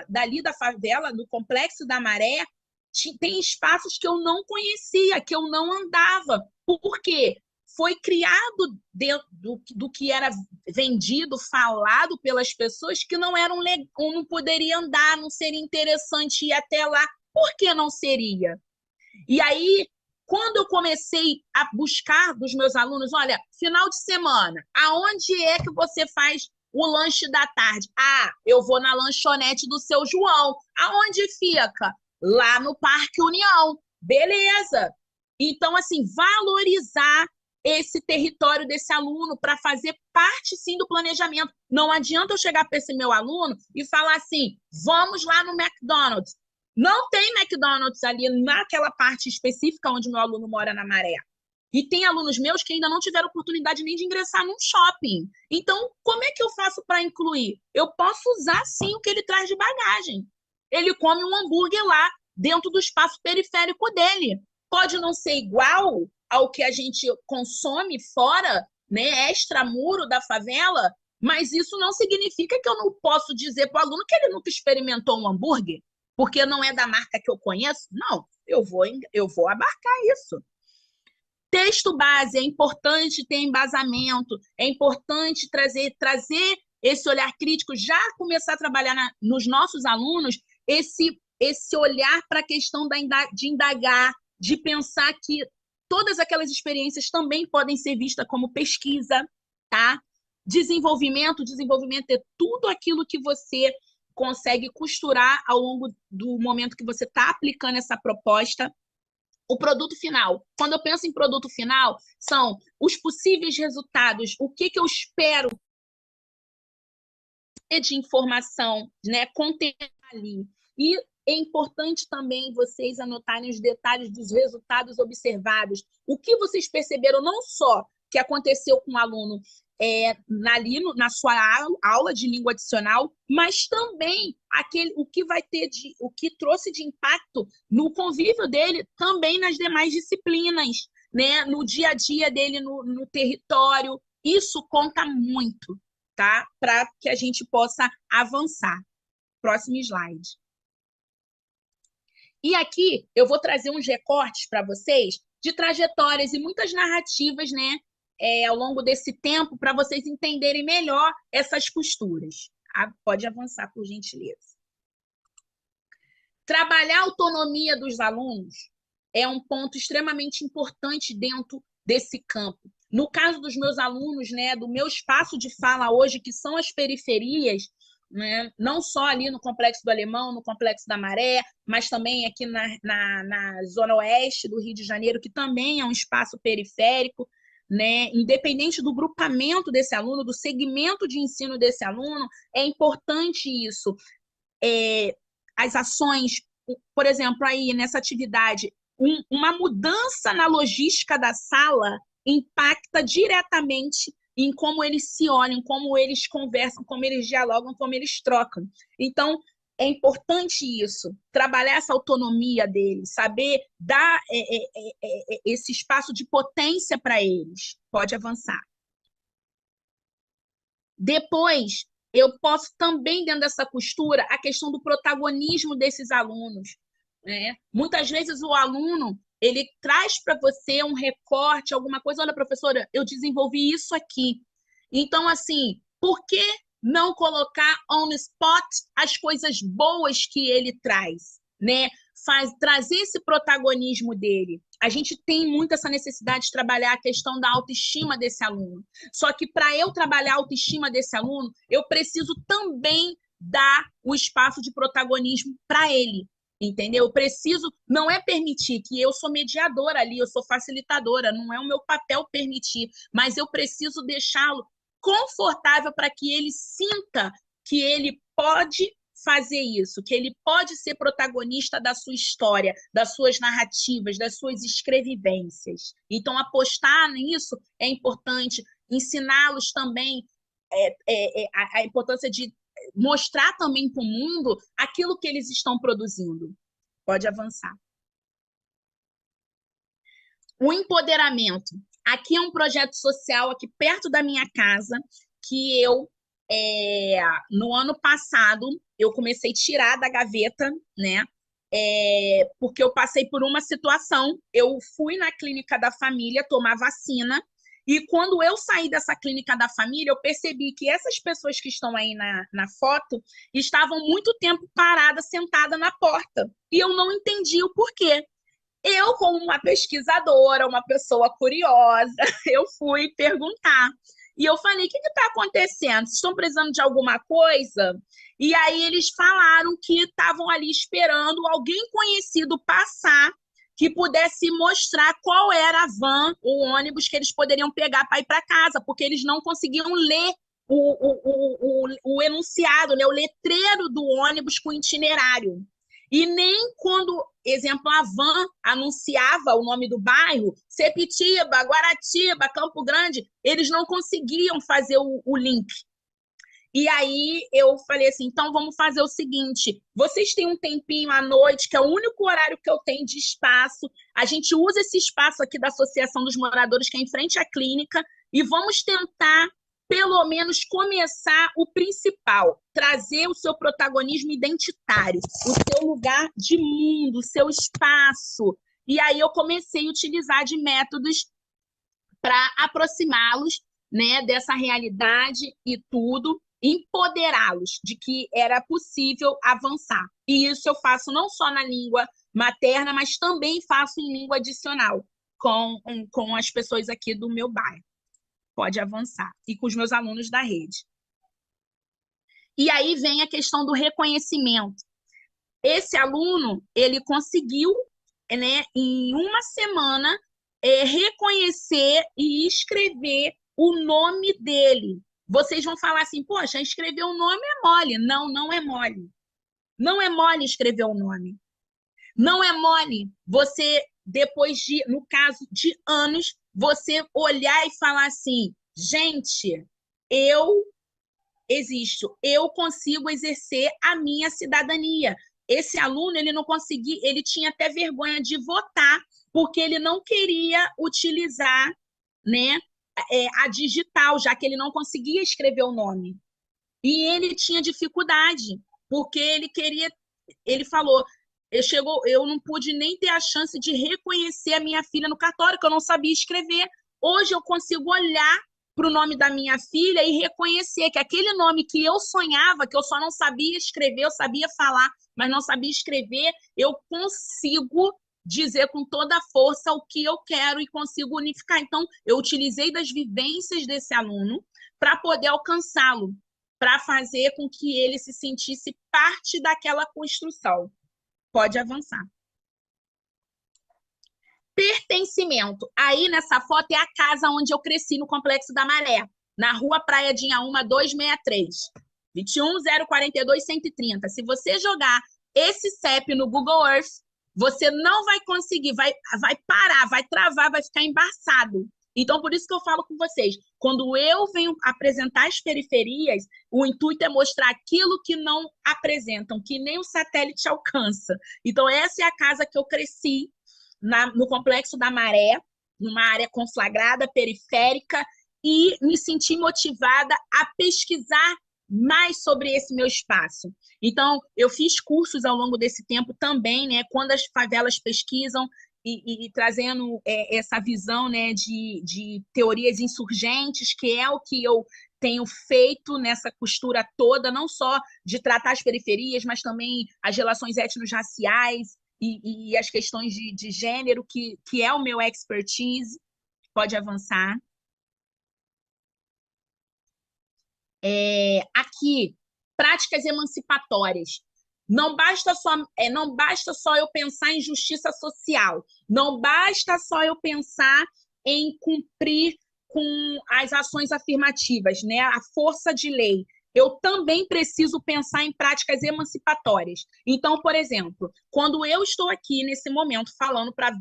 dali da favela, do Complexo da Maré, tem espaços que eu não conhecia, que eu não andava. Por quê? Foi criado dentro do que era vendido, falado pelas pessoas que não eram não poderia andar, não seria interessante ir até lá. Por que não seria? E aí, quando eu comecei a buscar dos meus alunos, olha, final de semana, aonde é que você faz o lanche da tarde? Ah, eu vou na lanchonete do seu João. Aonde fica? Lá no Parque União. Beleza. Então, assim, valorizar esse território desse aluno para fazer parte, sim, do planejamento. Não adianta eu chegar para esse meu aluno e falar assim, vamos lá no McDonald's. Não tem McDonald's ali naquela parte específica onde meu aluno mora na Maré. E tem alunos meus que ainda não tiveram oportunidade nem de ingressar num shopping. Então, como é que eu faço para incluir? Eu posso usar, sim, o que ele traz de bagagem. Ele come um hambúrguer lá, dentro do espaço periférico dele. Pode não ser igual ao que a gente consome fora, né, extramuro da favela, mas isso não significa que eu não posso dizer para o aluno que ele nunca experimentou um hambúrguer, porque não é da marca que eu conheço. Não, eu vou abarcar isso. Texto base, é importante ter embasamento, é importante trazer esse olhar crítico, já começar a trabalhar nos nossos alunos, esse olhar para a questão de indagar, de pensar que todas aquelas experiências também podem ser vistas como pesquisa, tá? Desenvolvimento é tudo aquilo que você consegue costurar ao longo do momento que você está aplicando essa proposta. O produto final. Quando eu penso em produto final, são os possíveis resultados, o que eu espero de informação, né, conter ali. E é importante também vocês anotarem os detalhes dos resultados observados. O que vocês perceberam não só que aconteceu com o aluno ali na sua aula de língua adicional, mas também o que trouxe de impacto no convívio dele também nas demais disciplinas, né? No dia a dia dele no território. Isso conta muito, tá? Para que a gente possa avançar. Próximo slide. E aqui eu vou trazer uns recortes para vocês de trajetórias e muitas narrativas, né? Ao longo desse tempo, para vocês entenderem melhor essas costuras. Pode avançar, por gentileza. Trabalhar a autonomia dos alunos é um ponto extremamente importante dentro desse campo. No caso dos meus alunos, né, do meu espaço de fala hoje, que são as periferias, né, não só ali no Complexo do Alemão, no Complexo da Maré, mas também aqui na Zona Oeste do Rio de Janeiro, que também é um espaço periférico, né, independente do grupamento desse aluno, do segmento de ensino desse aluno, é importante isso. As ações, por exemplo, aí nessa atividade, uma mudança na logística da sala impacta diretamente em como eles se olham, como eles conversam, como eles dialogam, como eles trocam. Então, é importante isso, trabalhar essa autonomia deles, saber dar esse espaço de potência para eles. Pode avançar. Depois, eu posso também, dentro dessa costura, a questão do protagonismo desses alunos. né? Muitas vezes o aluno ele traz para você um recorte, alguma coisa. Olha, professora, eu desenvolvi isso aqui. Então, assim, por que não colocar on the spot as coisas boas que ele traz, né? Trazer esse protagonismo dele. A gente tem muito essa necessidade de trabalhar a questão da autoestima desse aluno. Só que para eu trabalhar a autoestima desse aluno, eu preciso também dar o espaço de protagonismo para ele. Entendeu? Eu preciso, não é permitir, que eu sou mediadora ali, eu sou facilitadora, não é o meu papel permitir, mas eu preciso deixá-lo confortável para que ele sinta que ele pode fazer isso, que ele pode ser protagonista da sua história, das suas narrativas, das suas escrevivências. Então, apostar nisso é importante, ensiná-los também a importância de mostrar também para o mundo aquilo que eles estão produzindo. Pode avançar. O empoderamento. Aqui é um projeto social aqui perto da minha casa que eu, no ano passado, eu comecei a tirar da gaveta, né? Porque eu passei por uma situação, eu fui na clínica da família tomar vacina, e quando eu saí dessa clínica da família, eu percebi que essas pessoas que estão aí na foto estavam muito tempo paradas, sentadas na porta. E eu não entendi o porquê. Eu, como uma pesquisadora, uma pessoa curiosa, eu fui perguntar. E eu falei, o que está acontecendo? Vocês estão precisando de alguma coisa? E aí eles falaram que estavam ali esperando alguém conhecido passar que pudesse mostrar qual era a van, o ônibus que eles poderiam pegar para ir para casa, porque eles não conseguiam ler o enunciado, né, o letreiro do ônibus com itinerário. E nem quando, exemplo, a van anunciava o nome do bairro, Sepitiba, Guaratiba, Campo Grande, eles não conseguiam fazer o link. E aí eu falei assim, então vamos fazer o seguinte, vocês têm um tempinho à noite, que é o único horário que eu tenho de espaço, a gente usa esse espaço aqui da Associação dos Moradores, que é em frente à clínica, e vamos tentar, pelo menos, começar o principal, trazer o seu protagonismo identitário, o seu lugar de mundo, o seu espaço. E aí eu comecei a utilizar de métodos para aproximá-los, né, dessa realidade e tudo, empoderá-los de que era possível avançar. E isso eu faço não só na língua materna, mas também faço em língua adicional com as pessoas aqui do meu bairro. Pode avançar. E com os meus alunos da rede. E aí vem a questão do reconhecimento. Esse aluno, ele conseguiu, né, em uma semana, reconhecer e escrever o nome dele. Vocês vão falar assim, poxa, escrever o nome é mole. Não, não é mole. Não é mole escrever o nome. Não é mole você, depois de, no caso de anos, você olhar e falar assim, gente, eu existo, eu consigo exercer a minha cidadania. Esse aluno, ele não conseguia, ele tinha até vergonha de votar, porque ele não queria utilizar, né, a digital, já que ele não conseguia escrever o nome. E ele tinha dificuldade, porque ele falou, eu não pude nem ter a chance de reconhecer a minha filha no cartório, que eu não sabia escrever. Hoje eu consigo olhar para o nome da minha filha e reconhecer que aquele nome que eu sonhava, que eu só não sabia escrever, eu sabia falar, mas não sabia escrever, eu consigo dizer com toda a força o que eu quero e consigo unificar. Então, eu utilizei das vivências desse aluno para poder alcançá-lo, para fazer com que ele se sentisse parte daquela construção. Pode avançar. Pertencimento. Aí, nessa foto, é a casa onde eu cresci, no Complexo da Maré, na Rua Praia de Inhaúma 263, 21042130. Se você jogar esse CEP no Google Earth, você não vai conseguir, vai parar, vai travar, vai ficar embaçado. Então, por isso que eu falo com vocês, quando eu venho apresentar as periferias, o intuito é mostrar aquilo que não apresentam, que nem o satélite alcança. Então, essa é a casa que eu cresci, no Complexo da Maré, numa área conflagrada, periférica, e me senti motivada a pesquisar mais sobre esse meu espaço. Então, eu fiz cursos ao longo desse tempo também, né? Quando as favelas pesquisam e trazendo essa visão, né, de teorias insurgentes, que é o que eu tenho feito nessa costura toda, não só de tratar as periferias, mas também as relações étnico-raciais e as questões de gênero, que é o meu expertise. Pode avançar. Aqui, práticas emancipatórias. Não basta só eu pensar em justiça social, não basta só eu pensar em cumprir com as ações afirmativas, né? A força de lei. Eu também preciso pensar em práticas emancipatórias. Então, por exemplo, quando eu estou aqui nesse momento falando para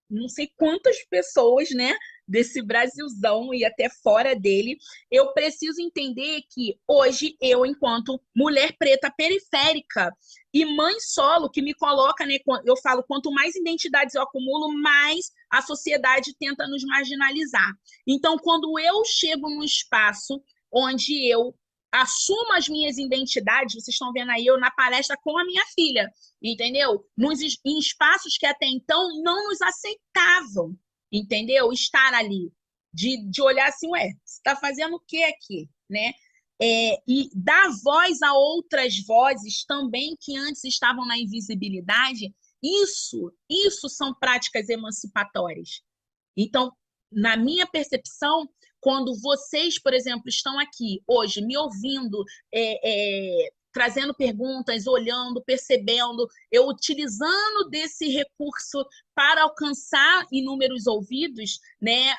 não sei quantas pessoas, né, desse Brasilzão e até fora dele, eu preciso entender que hoje eu, enquanto mulher preta periférica e mãe solo, que me coloca, né, eu falo, quanto mais identidades eu acumulo, mais a sociedade tenta nos marginalizar. Então, quando eu chego num espaço onde eu assumo as minhas identidades, vocês estão vendo aí eu na palestra com a minha filha, entendeu? Em espaços que até então não nos aceitavam, entendeu? Estar ali, de olhar assim, ué, você está fazendo o que aqui, né? E dar voz a outras vozes também que antes estavam na invisibilidade, isso são práticas emancipatórias. Então, na minha percepção, quando vocês, por exemplo, estão aqui hoje me ouvindo, trazendo perguntas, olhando, percebendo, eu utilizando desse recurso para alcançar inúmeros ouvidos, né,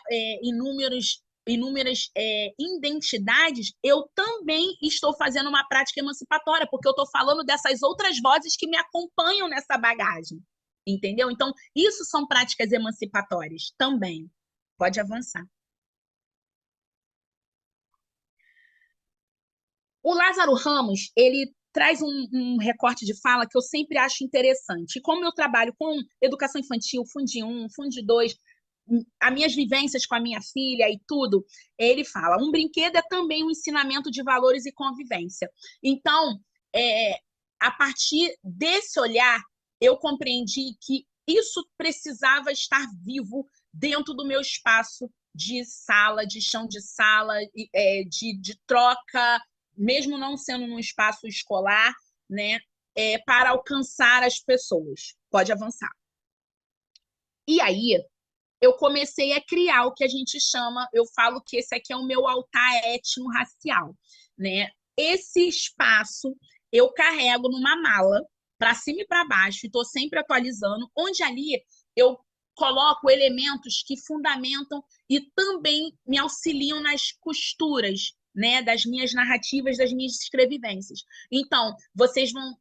inúmeras identidades, eu também estou fazendo uma prática emancipatória, porque eu estou falando dessas outras vozes que me acompanham nessa bagagem, entendeu? Então, isso são práticas emancipatórias também. Pode avançar. O Lázaro Ramos, ele traz um recorte de fala que eu sempre acho interessante. E como eu trabalho com educação infantil, Fundi 1, Fundi 2, as minhas vivências com a minha filha e tudo, ele fala, um brinquedo é também um ensinamento de valores e convivência. Então, a partir desse olhar, eu compreendi que isso precisava estar vivo dentro do meu espaço de sala, de chão de sala, de troca, mesmo não sendo num espaço escolar, né, para alcançar as pessoas. Pode avançar. E aí, eu comecei a criar o que a gente chama, eu falo que esse aqui é o meu altar étnico-racial, né? Esse espaço eu carrego numa mala, para cima e para baixo, e estou sempre atualizando, onde ali eu coloco elementos que fundamentam e também me auxiliam nas costuras, né, das minhas narrativas, das minhas escrevivências. Então, vocês vão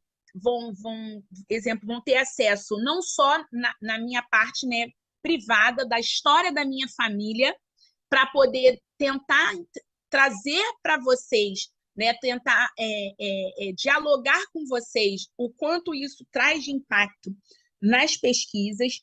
ter acesso não só na minha parte, né, privada da história da minha família, para poder tentar trazer para vocês, né, tentar dialogar com vocês o quanto isso traz de impacto nas pesquisas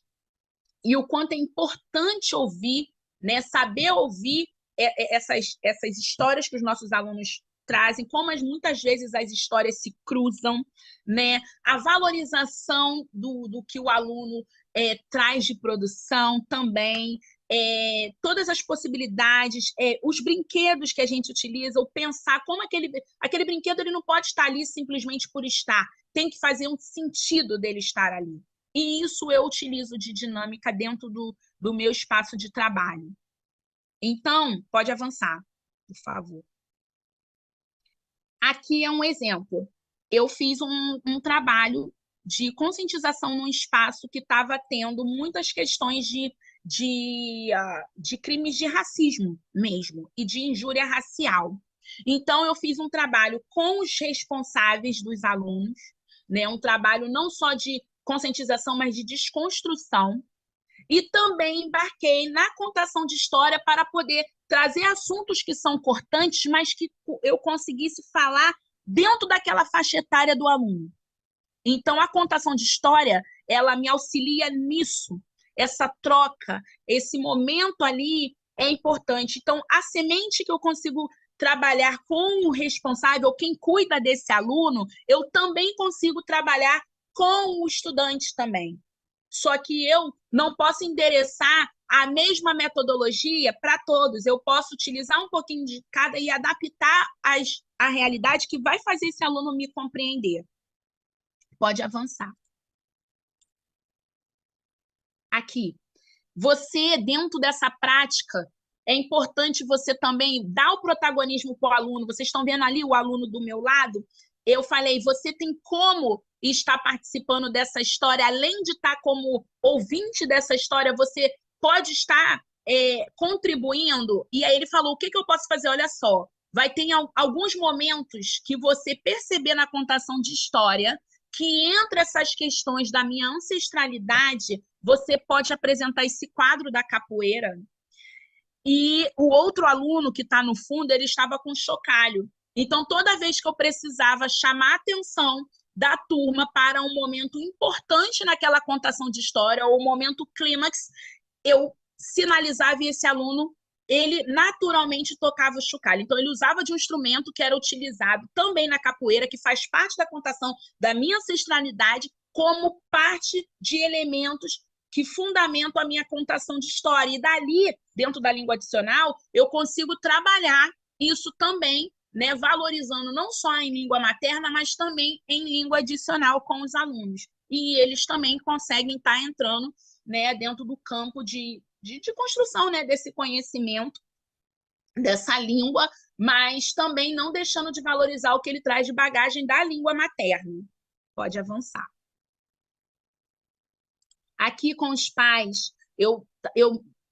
e o quanto é importante ouvir, né, saber ouvir essas histórias que os nossos alunos trazem, como muitas vezes as histórias se cruzam, né? A valorização do que o aluno traz de produção também, todas as possibilidades, os brinquedos que a gente utiliza, ou pensar como aquele brinquedo ele não pode estar ali simplesmente por estar, tem que fazer um sentido dele estar ali. E isso eu utilizo de dinâmica dentro do meu espaço de trabalho. Então, pode avançar, por favor. Aqui é um exemplo. Eu fiz um trabalho de conscientização num espaço que estava tendo muitas questões de crimes de racismo mesmo, e de injúria racial. Então, eu fiz um trabalho com os responsáveis dos alunos, né? Um trabalho não só de conscientização, mas de desconstrução. E também embarquei na contação de história para poder trazer assuntos que são cortantes, mas que eu conseguisse falar dentro daquela faixa etária do aluno. Então, a contação de história, ela me auxilia nisso. Essa troca, esse momento ali é importante. Então, a semente que eu consigo trabalhar com o responsável, quem cuida desse aluno, eu também consigo trabalhar com o estudante também. Só que eu não posso endereçar a mesma metodologia para todos. Eu posso utilizar um pouquinho de cada e adaptar a realidade que vai fazer esse aluno me compreender. Pode avançar. Aqui. Você, dentro dessa prática, é importante você também dar o protagonismo para o aluno. Vocês estão vendo ali o aluno do meu lado? Eu falei, você tem como estar participando dessa história, além de estar como ouvinte dessa história, você pode estar contribuindo. E aí ele falou, o que eu posso fazer? Olha só, vai ter alguns momentos que você perceber na contação de história que entre essas questões da minha ancestralidade, você pode apresentar esse quadro da capoeira. E o outro aluno que está no fundo, ele estava com chocalho. Então, toda vez que eu precisava chamar a atenção da turma para um momento importante naquela contação de história, ou um momento clímax, eu sinalizava e esse aluno, ele naturalmente tocava o chocalho. Então, ele usava de um instrumento que era utilizado também na capoeira, que faz parte da contação da minha ancestralidade, como parte de elementos que fundamentam a minha contação de história. E dali, dentro da língua adicional, eu consigo trabalhar isso também, né, valorizando não só em língua materna, mas também em língua adicional com os alunos. E eles também conseguem estar entrando, né, dentro do campo de construção, né, desse conhecimento, dessa língua, mas também não deixando de valorizar o que ele traz de bagagem da língua materna. Pode avançar. Aqui com os pais, eu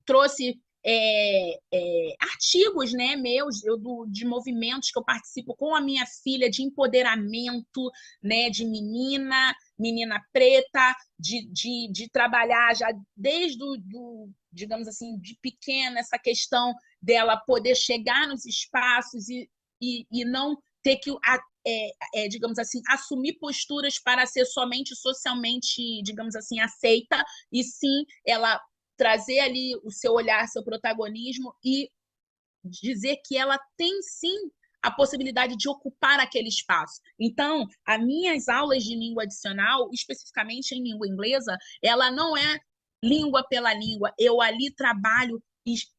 trouxe artigos, né, meus, de movimentos que eu participo com a minha filha, de empoderamento, né, de menina preta, de trabalhar já desde digamos assim, de pequena, essa questão dela poder chegar nos espaços e não ter que, digamos assim, assumir posturas para ser somente socialmente, digamos assim, aceita, e sim ela trazer ali o seu olhar, seu protagonismo e dizer que ela tem sim a possibilidade de ocupar aquele espaço. Então, as minhas aulas de língua adicional, especificamente em língua inglesa, ela não é língua pela língua. Eu ali trabalho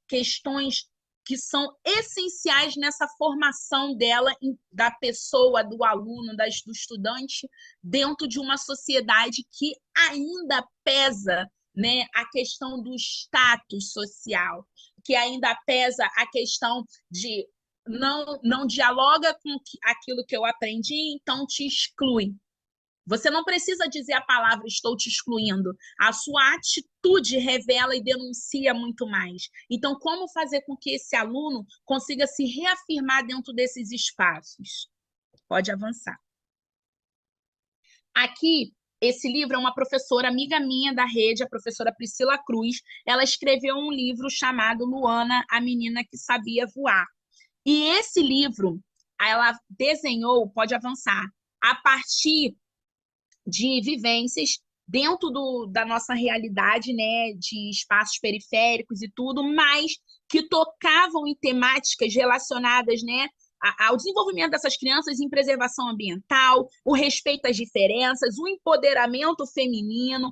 questões que são essenciais nessa formação dela, da pessoa, do aluno, do estudante, dentro de uma sociedade que ainda pesa, né, a questão do status social, que ainda pesa a questão de não dialoga com aquilo que eu aprendi, então te exclui. Você não precisa dizer a palavra estou te excluindo. A sua atitude revela e denuncia muito mais. Então, como fazer com que esse aluno consiga se reafirmar dentro desses espaços? Pode avançar. Aqui, esse livro é uma professora amiga minha da rede, a professora Priscila Cruz. Ela escreveu um livro chamado Luana, a Menina que Sabia Voar. E esse livro, ela desenhou, pode avançar, a partir de vivências dentro da nossa realidade, né, de espaços periféricos e tudo, mas que tocavam em temáticas relacionadas, né, ao desenvolvimento dessas crianças em preservação ambiental, o respeito às diferenças, o empoderamento feminino,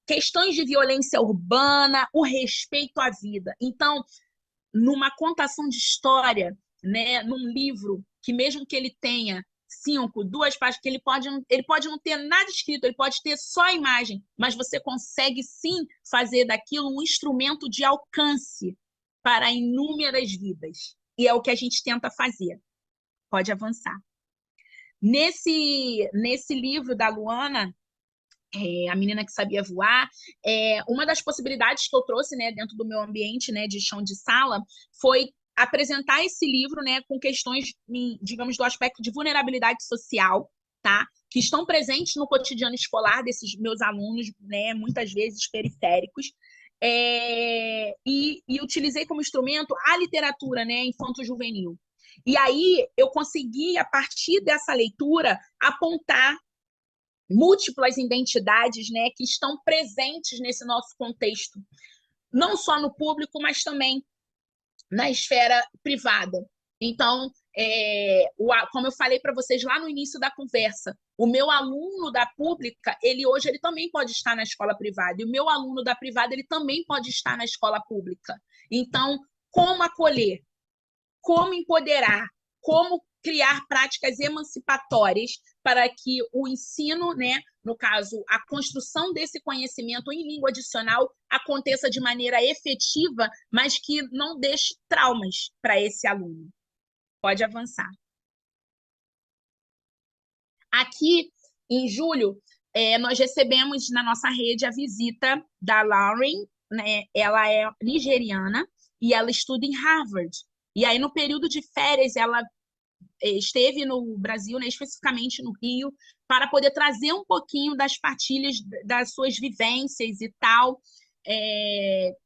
questões de violência urbana, o respeito à vida. Então, numa contação de história, né, num livro que mesmo que ele tenha 5, 2 páginas, que ele pode não ter nada escrito, ele pode ter só a imagem, mas você consegue sim fazer daquilo um instrumento de alcance para inúmeras vidas. E é o que a gente tenta fazer. Pode avançar. Nesse livro da Luana, a Menina que Sabia Voar, uma das possibilidades que eu trouxe, né, dentro do meu ambiente, né, de chão de sala, foi apresentar esse livro, né, com questões, digamos, do aspecto de vulnerabilidade social, tá? Que estão presentes no cotidiano escolar desses meus alunos, né, muitas vezes periféricos, e utilizei como instrumento a literatura, né, infanto-juvenil. E aí eu consegui, a partir dessa leitura, apontar múltiplas identidades, né, que estão presentes nesse nosso contexto, não só no público, mas também na esfera privada. Então, como eu falei para vocês lá no início da conversa, o meu aluno da pública, hoje ele também pode estar na escola privada, e o meu aluno da privada, ele também pode estar na escola pública. Então, como acolher, como empoderar, como criar práticas emancipatórias para que o ensino, né, no caso, a construção desse conhecimento em língua adicional aconteça de maneira efetiva, mas que não deixe traumas para esse aluno. Pode avançar. Aqui, em julho, nós recebemos na nossa rede a visita da Lauren, né? Ela é nigeriana e ela estuda em Harvard. E aí, no período de férias, ela esteve no Brasil, né, especificamente no Rio, para poder trazer um pouquinho das partilhas das suas vivências e tal,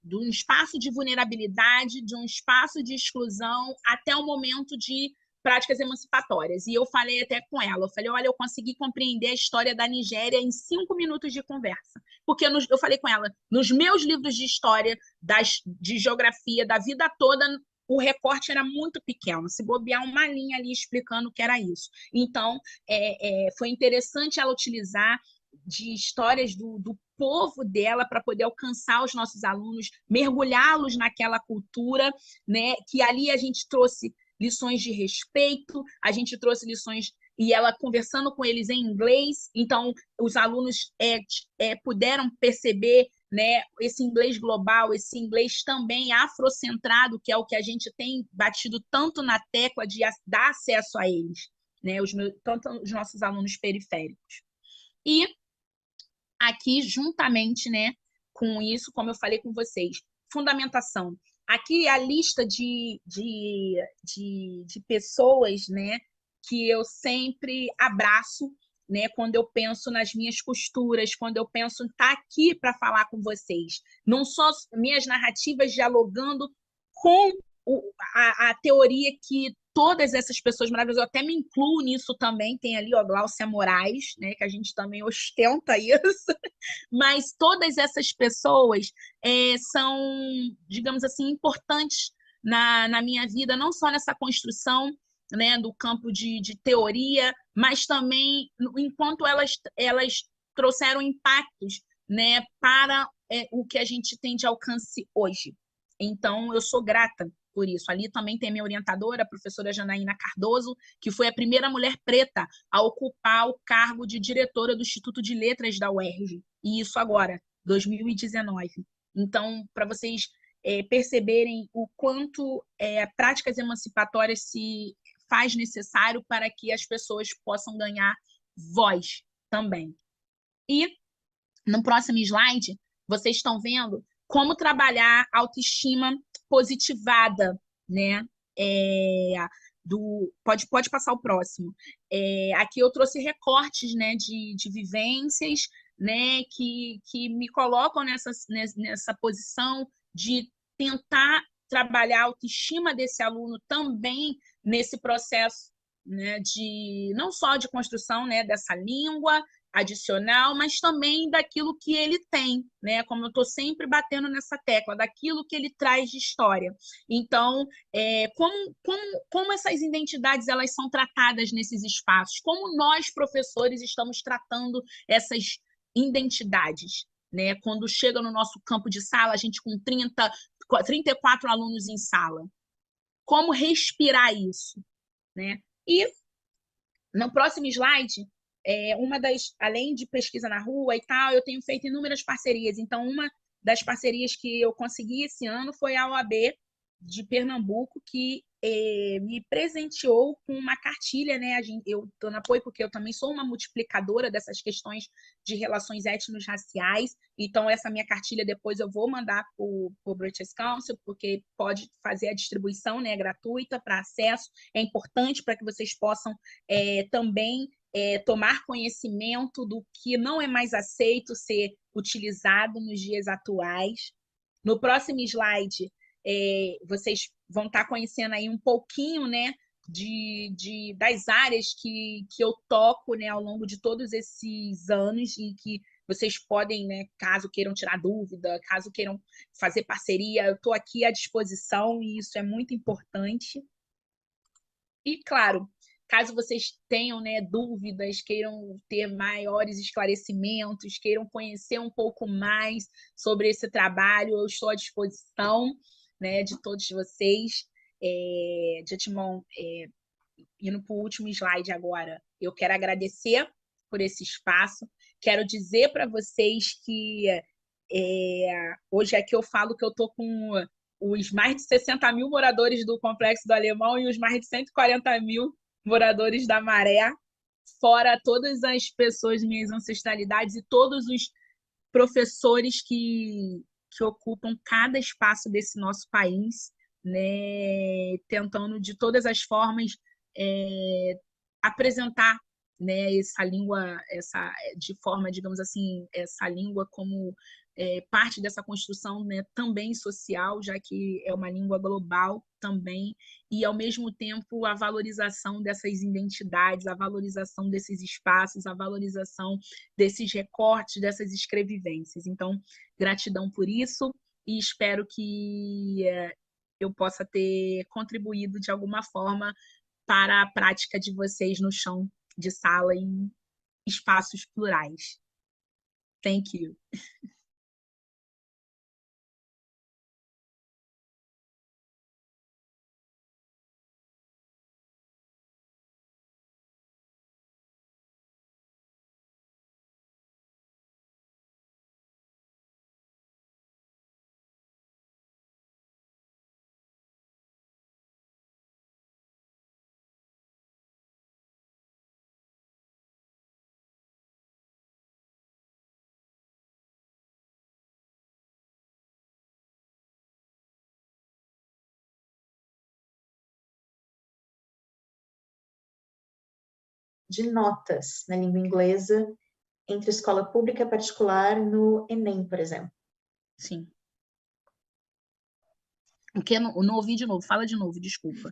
de um espaço de vulnerabilidade, de um espaço de exclusão, até o momento de práticas emancipatórias. E eu falei até com ela, eu falei, olha, eu consegui compreender a história da Nigéria em 5 minutos de conversa. Porque eu falei com ela, nos meus livros de história, de geografia, da vida toda, o recorte era muito pequeno, se bobear uma linha ali explicando o que era isso. Então, foi interessante ela utilizar de histórias do povo dela para poder alcançar os nossos alunos, mergulhá-los naquela cultura, né? Que ali a gente trouxe lições de respeito, a gente trouxe lições e ela conversando com eles em inglês, então os alunos puderam perceber, né, esse inglês global, esse inglês também afrocentrado, que é o que a gente tem batido tanto na tecla de dar acesso a eles, né, tanto os nossos alunos periféricos. E aqui, juntamente, né, com isso, como eu falei com vocês, fundamentação. Aqui é a lista de pessoas, né, que eu sempre abraço, né, quando eu penso nas minhas costuras, quando eu penso em estar aqui para falar com vocês. Não só minhas narrativas dialogando com a teoria que todas essas pessoas maravilhosas, eu até me incluo nisso também, tem ali, ó, Gláucia Moraes, né, que a gente também ostenta isso, mas todas essas pessoas são, digamos assim, importantes na minha vida, não só nessa construção, né, do campo de teoria, mas também enquanto elas trouxeram impactos, né, para o que a gente tem de alcance hoje. Então, eu sou grata por isso. Ali também tem minha orientadora, a professora Janaína Cardoso, que foi a primeira mulher preta a ocupar o cargo de diretora do Instituto de Letras da UERJ. E isso agora, 2019. Então, para vocês perceberem o quanto práticas emancipatórias se faz necessário para que as pessoas possam ganhar voz também. E no próximo slide, vocês estão vendo como trabalhar autoestima positivada, né? Pode passar o próximo. Aqui eu trouxe recortes, né, de vivências, né, que me colocam nessa posição de tentar trabalhar a autoestima desse aluno também nesse processo, né, não só de construção, né, dessa língua adicional, mas também daquilo que ele tem, né? Como eu estou sempre batendo nessa tecla, daquilo que ele traz de história. Então, como essas identidades elas são tratadas nesses espaços? Como nós, professores, estamos tratando essas identidades? Né? Quando chega no nosso campo de sala, a gente com 34 alunos em sala. Como respirar isso? Né? E no próximo slide, além de pesquisa na rua e tal, eu tenho feito inúmeras parcerias. Então, uma das parcerias que eu consegui esse ano foi a OAB de Pernambuco, que me presenteou com uma cartilha, né? Eu estou no apoio porque eu também sou uma multiplicadora dessas questões de relações étnico-raciais. Então, essa minha cartilha depois eu vou mandar para o British Council, porque pode fazer a distribuição, né, gratuita para acesso. É importante para que vocês possam também tomar conhecimento do que não é mais aceito ser utilizado nos dias atuais. No próximo slide, vocês vão estar conhecendo aí um pouquinho, né, das áreas que eu toco, né, ao longo de todos esses anos e que vocês podem, né, caso queiram tirar dúvida, caso queiram fazer parceria, eu estou aqui à disposição e isso é muito importante. E, claro, caso vocês tenham, né, dúvidas, queiram ter maiores esclarecimentos, queiram conhecer um pouco mais sobre esse trabalho, eu estou à disposição, né, de todos vocês. De antemão, indo para o último slide agora, eu quero agradecer por esse espaço. Quero dizer para vocês que hoje aqui eu falo que eu estou com os mais de 60 mil moradores do Complexo do Alemão e os mais de 140 mil moradores da Maré, fora todas as pessoas de minhas ancestralidades e todos os professores que ocupam cada espaço desse nosso país, né, tentando de todas as formas apresentar, né, essa língua, de forma, digamos assim, essa língua como parte dessa construção, né, também social, já que é uma língua global também, e, ao mesmo tempo, a valorização dessas identidades, a valorização desses espaços, a valorização desses recortes, dessas escrevivências. Então, gratidão por isso e espero que eu possa ter contribuído de alguma forma para a prática de vocês no chão de sala em espaços plurais. Thank you. De notas na língua inglesa entre escola pública e particular no Enem, por exemplo. Sim. O que eu não ouvi de novo? Fala de novo, desculpa.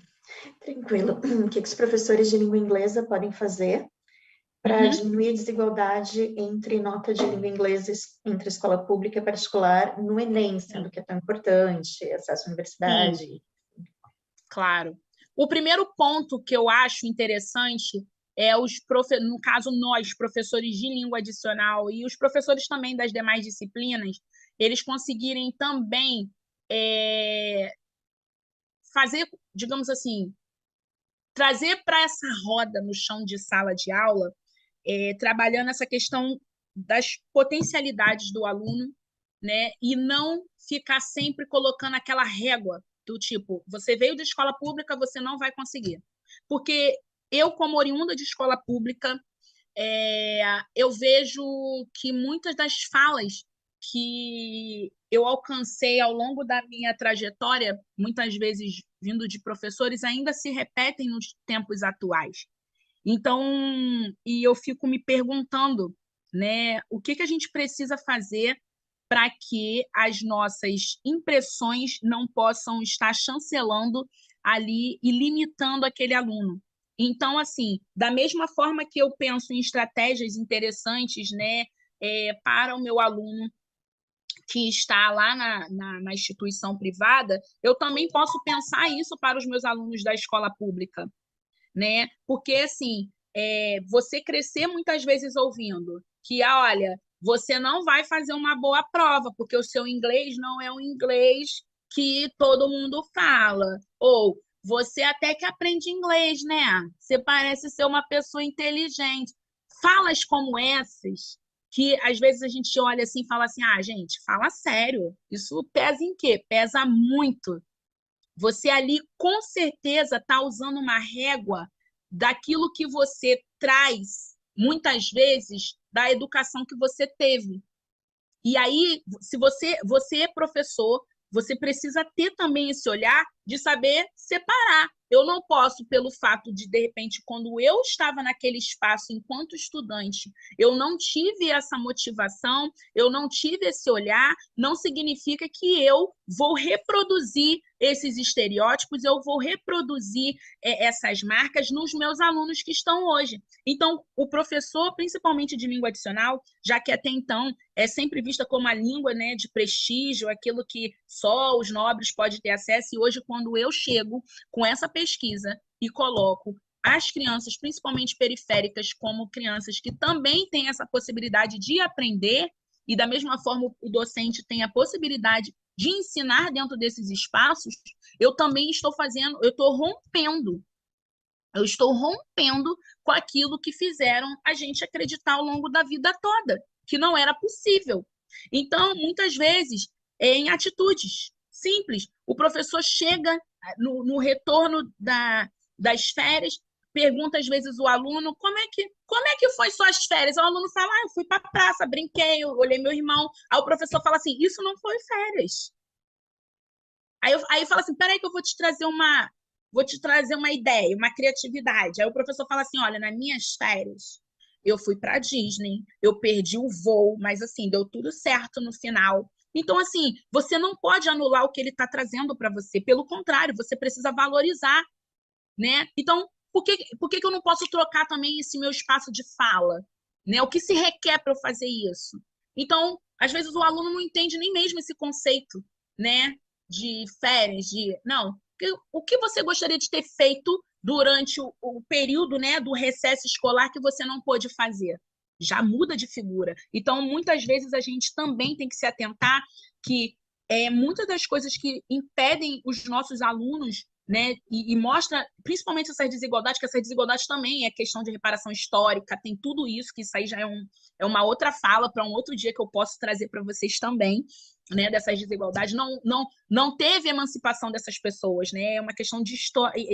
Tranquilo. O que os professores de língua inglesa podem fazer para diminuir a desigualdade entre nota de língua inglesa entre escola pública e particular no Enem, sendo que é tão importante, acesso à universidade? Sim. Claro. O primeiro ponto que eu acho interessante é no caso, nós, professores de língua adicional e os professores também das demais disciplinas, eles conseguirem também fazer, digamos assim, trazer para essa roda no chão de sala de aula, trabalhando essa questão das potencialidades do aluno, né? E não ficar sempre colocando aquela régua do tipo, você veio de escola pública, você não vai conseguir. Porque eu, como oriunda de escola pública, eu vejo que muitas das falas que eu alcancei ao longo da minha trajetória, muitas vezes vindo de professores, ainda se repetem nos tempos atuais. Então, e eu fico me perguntando, né, o que a gente precisa fazer para que as nossas impressões não possam estar chancelando ali e limitando aquele aluno. Então, assim, da mesma forma que eu penso em estratégias interessantes, né, para o meu aluno que está lá na instituição privada, eu também posso pensar isso para os meus alunos da escola pública, né? Porque, assim, você crescer muitas vezes ouvindo que, olha, você não vai fazer uma boa prova, porque o seu inglês não é o inglês que todo mundo fala. Ou você até que aprende inglês, né? Você parece ser uma pessoa inteligente. Falas como essas, que às vezes a gente olha assim e fala assim, gente, fala sério. Isso pesa em quê? Pesa muito. Você ali, com certeza, está usando uma régua daquilo que você traz, muitas vezes, da educação que você teve. E aí, se você é professor, você precisa ter também esse olhar de saber separar. Eu não posso, pelo fato de repente, quando eu estava naquele espaço enquanto estudante, eu não tive essa motivação, eu não tive esse olhar, não significa que eu vou reproduzir esses estereótipos, eu vou reproduzir essas marcas nos meus alunos que estão hoje. Então, o professor, principalmente de língua adicional, já que até então é sempre vista como a língua, né, de prestígio, aquilo que só os nobres podem ter acesso, e hoje, quando eu chego com essa pesquisa e coloco as crianças, principalmente periféricas, como crianças que também têm essa possibilidade de aprender, e da mesma forma o docente tem a possibilidade de ensinar dentro desses espaços, eu também estou fazendo, eu estou rompendo com aquilo que fizeram a gente acreditar ao longo da vida toda, que não era possível. Então, muitas vezes, em atitudes simples, o professor chega no retorno das férias, pergunta às vezes o aluno como é que foi suas férias? O aluno fala, eu fui para a praça, brinquei, eu olhei meu irmão. Aí o professor fala assim, isso não foi férias. Aí fala assim, peraí que eu vou te trazer uma ideia, uma criatividade. Aí o professor fala assim, olha, nas minhas férias, eu fui para Disney, eu perdi o voo, mas assim, deu tudo certo no final. Então, assim, você não pode anular o que ele está trazendo para você. Pelo contrário, você precisa valorizar, né? Então, por que eu não posso trocar também esse meu espaço de fala? Né? O que se requer para eu fazer isso? Então, às vezes o aluno não entende nem mesmo esse conceito, né? De férias, de... Não, o que você gostaria de ter feito durante o período, né, do recesso escolar que você não pôde fazer? Já muda de figura. Então, muitas vezes a gente também tem que se atentar que muitas das coisas que impedem os nossos alunos, né, e mostra principalmente essas desigualdades, que essa desigualdade também é questão de reparação histórica, tem tudo isso, que isso aí já é uma outra fala para um outro dia que eu posso trazer para vocês também, né, dessas desigualdades. Não teve emancipação dessas pessoas, né, é uma questão de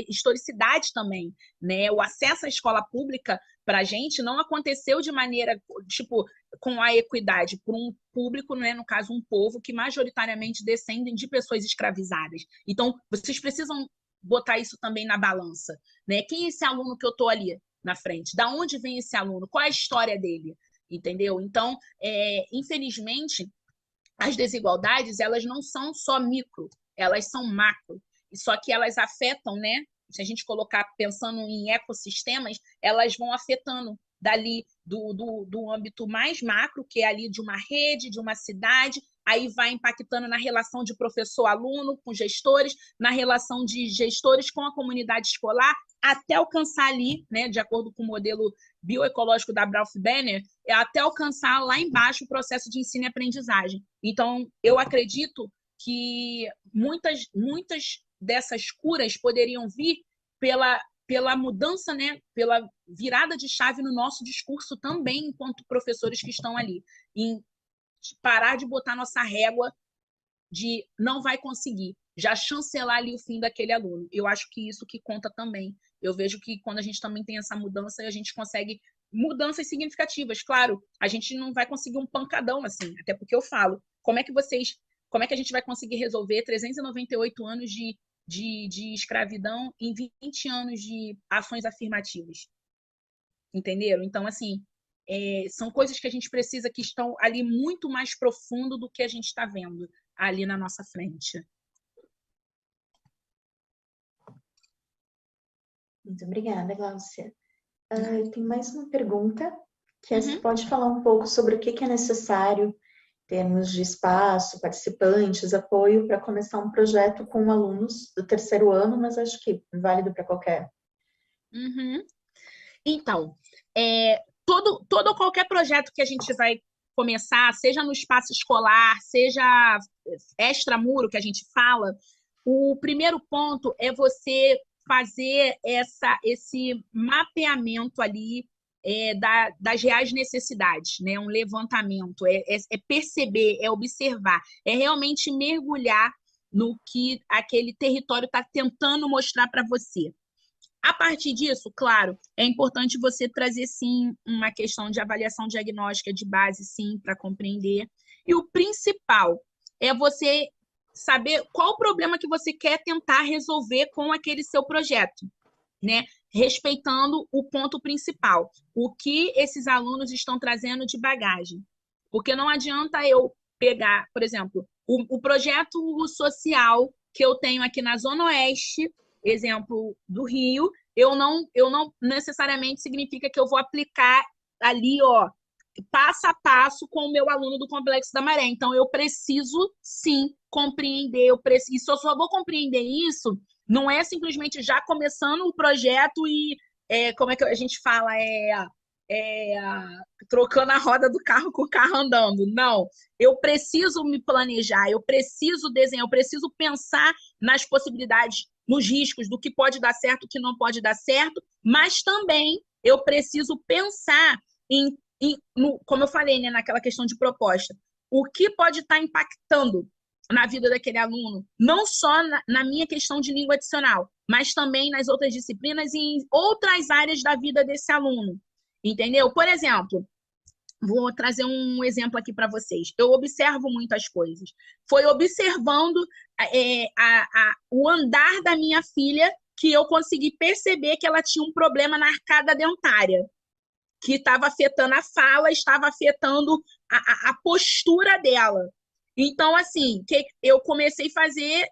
historicidade também, né, o acesso à escola pública para a gente não aconteceu de maneira, tipo, com a equidade, por um público, né, no caso um povo, que majoritariamente descendem de pessoas escravizadas. Então, vocês precisam botar isso também na balança, né? Quem é esse aluno que eu estou ali na frente? Da onde vem esse aluno? Qual é a história dele? Entendeu? Então, infelizmente, as desigualdades, elas não são só micro, elas são macro. Só que elas afetam, né? Se a gente colocar pensando em ecossistemas, elas vão afetando dali do âmbito mais macro, que é ali de uma rede, de uma cidade, aí vai impactando na relação de professor-aluno com gestores, na relação de gestores com a comunidade escolar, até alcançar ali, né, de acordo com o modelo bioecológico da Bralf Banner, até alcançar lá embaixo o processo de ensino e aprendizagem. Então, eu acredito que muitas dessas curas poderiam vir pela mudança, né, pela virada de chave no nosso discurso também, enquanto professores que estão ali, em parar de botar nossa régua de não vai conseguir, já chancelar ali o fim daquele aluno. Eu acho que isso que conta também. Eu vejo que quando a gente também tem essa mudança, a gente consegue mudanças significativas. Claro, a gente não vai conseguir um pancadão assim, até porque eu falo, como é que a gente vai conseguir resolver 398 anos de escravidão em 20 anos de ações afirmativas? Entenderam? Então, assim, são coisas que a gente precisa que estão ali muito mais profundo do que a gente está vendo ali na nossa frente. Muito obrigada, Gláucia. Eu tenho mais uma pergunta, que você pode falar um pouco sobre o que é necessário em termos de espaço, participantes, apoio para começar um projeto com alunos do terceiro ano, mas acho que válido para qualquer. Então, todo ou qualquer projeto que a gente vai começar, seja no espaço escolar, seja extramuro que a gente fala, o primeiro ponto é você fazer esse mapeamento ali das reais necessidades, né? Um levantamento, perceber, é observar, é realmente mergulhar no que aquele território está tentando mostrar para você. A partir disso, claro, é importante você trazer, sim, uma questão de avaliação diagnóstica de base, sim, para compreender. E o principal é você saber qual o problema que você quer tentar resolver com aquele seu projeto, né? Respeitando o ponto principal, o que esses alunos estão trazendo de bagagem. Porque não adianta eu pegar, por exemplo, o projeto social que eu tenho aqui na Zona Oeste, exemplo do Rio, eu não necessariamente significa que eu vou aplicar ali, ó, passo a passo com o meu aluno do Complexo da Maré. Então, eu preciso, sim, compreender, e só vou compreender isso Não é simplesmente já começando o projeto e, como é que a gente fala, trocando a roda do carro com o carro andando. Não, eu preciso me planejar, eu preciso desenhar, eu preciso pensar nas possibilidades, nos riscos, do que pode dar certo, o que não pode dar certo, mas também eu preciso pensar como eu falei, né, naquela questão de proposta, o que pode estar impactando na vida daquele aluno, não só na minha questão de língua adicional, mas também nas outras disciplinas e em outras áreas da vida desse aluno. Entendeu? Por exemplo, vou trazer um exemplo aqui para vocês. Eu observo muitas coisas. Foi observando o andar da minha filha que eu consegui perceber que ela tinha um problema na arcada dentária, que estava afetando a fala, estava afetando a postura dela. Então, assim, que eu comecei a fazer,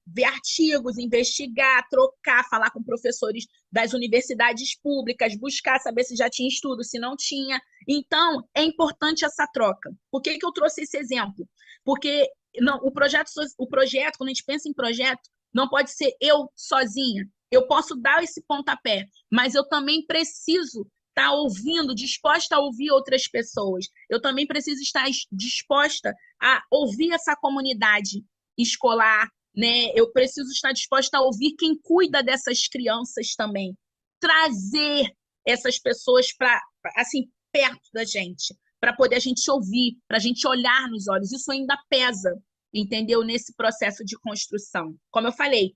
ver artigos, investigar, trocar, falar com professores das universidades públicas, buscar saber se já tinha estudo, se não tinha. Então, é importante essa troca. Por que eu trouxe esse exemplo? Porque não, o projeto, quando a gente pensa em projeto, não pode ser eu sozinha. Eu posso dar esse pontapé, mas eu também preciso estar ouvindo, disposta a ouvir outras pessoas. Eu também preciso estar disposta a ouvir essa comunidade escolar, né? Eu preciso estar disposta a ouvir quem cuida dessas crianças também. Trazer essas pessoas para assim, perto da gente, para poder a gente ouvir, para a gente olhar nos olhos. Isso ainda pesa, entendeu? Nesse processo de construção. Como eu falei,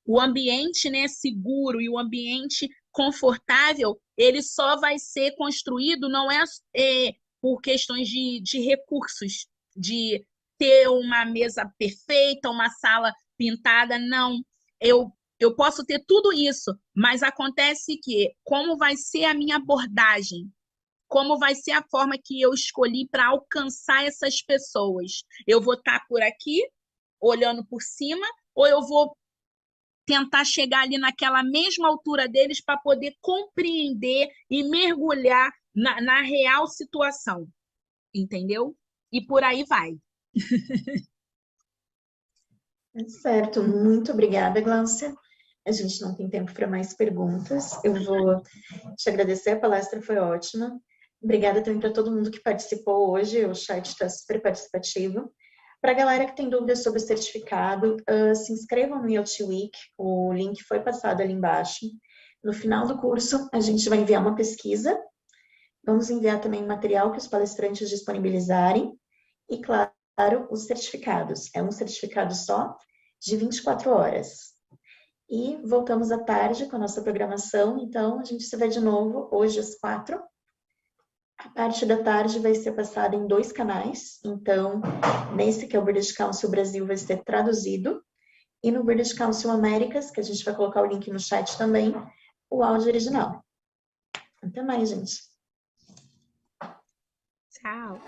o ambiente, né, seguro e o ambiente confortável, ele só vai ser construído, não por questões de recursos, de ter uma mesa perfeita, uma sala pintada, não. Eu posso ter tudo isso, mas acontece que, como vai ser a minha abordagem, como vai ser a forma que eu escolhi para alcançar essas pessoas. Eu vou estar por aqui, olhando por cima, ou eu vou tentar chegar ali naquela mesma altura deles para poder compreender e mergulhar na real situação, entendeu? E por aí vai. Certo, muito obrigada, Gláucia. A gente não tem tempo para mais perguntas. Eu vou te agradecer, a palestra foi ótima. Obrigada também para todo mundo que participou hoje, o chat está super participativo. Para a galera que tem dúvidas sobre o certificado, se inscrevam no IoT Week, o link foi passado ali embaixo. No final do curso, a gente vai enviar uma pesquisa, vamos enviar também material que os palestrantes disponibilizarem, e claro, os certificados. É um certificado só, de 24 horas. E voltamos à tarde com a nossa programação, então a gente se vê de novo hoje às 4. A parte da tarde vai ser passada em 2 canais, então nesse que é o British Council Brasil vai ser traduzido, e no British Council Américas, que a gente vai colocar o link no chat também, o áudio original. Até mais, gente. Tchau.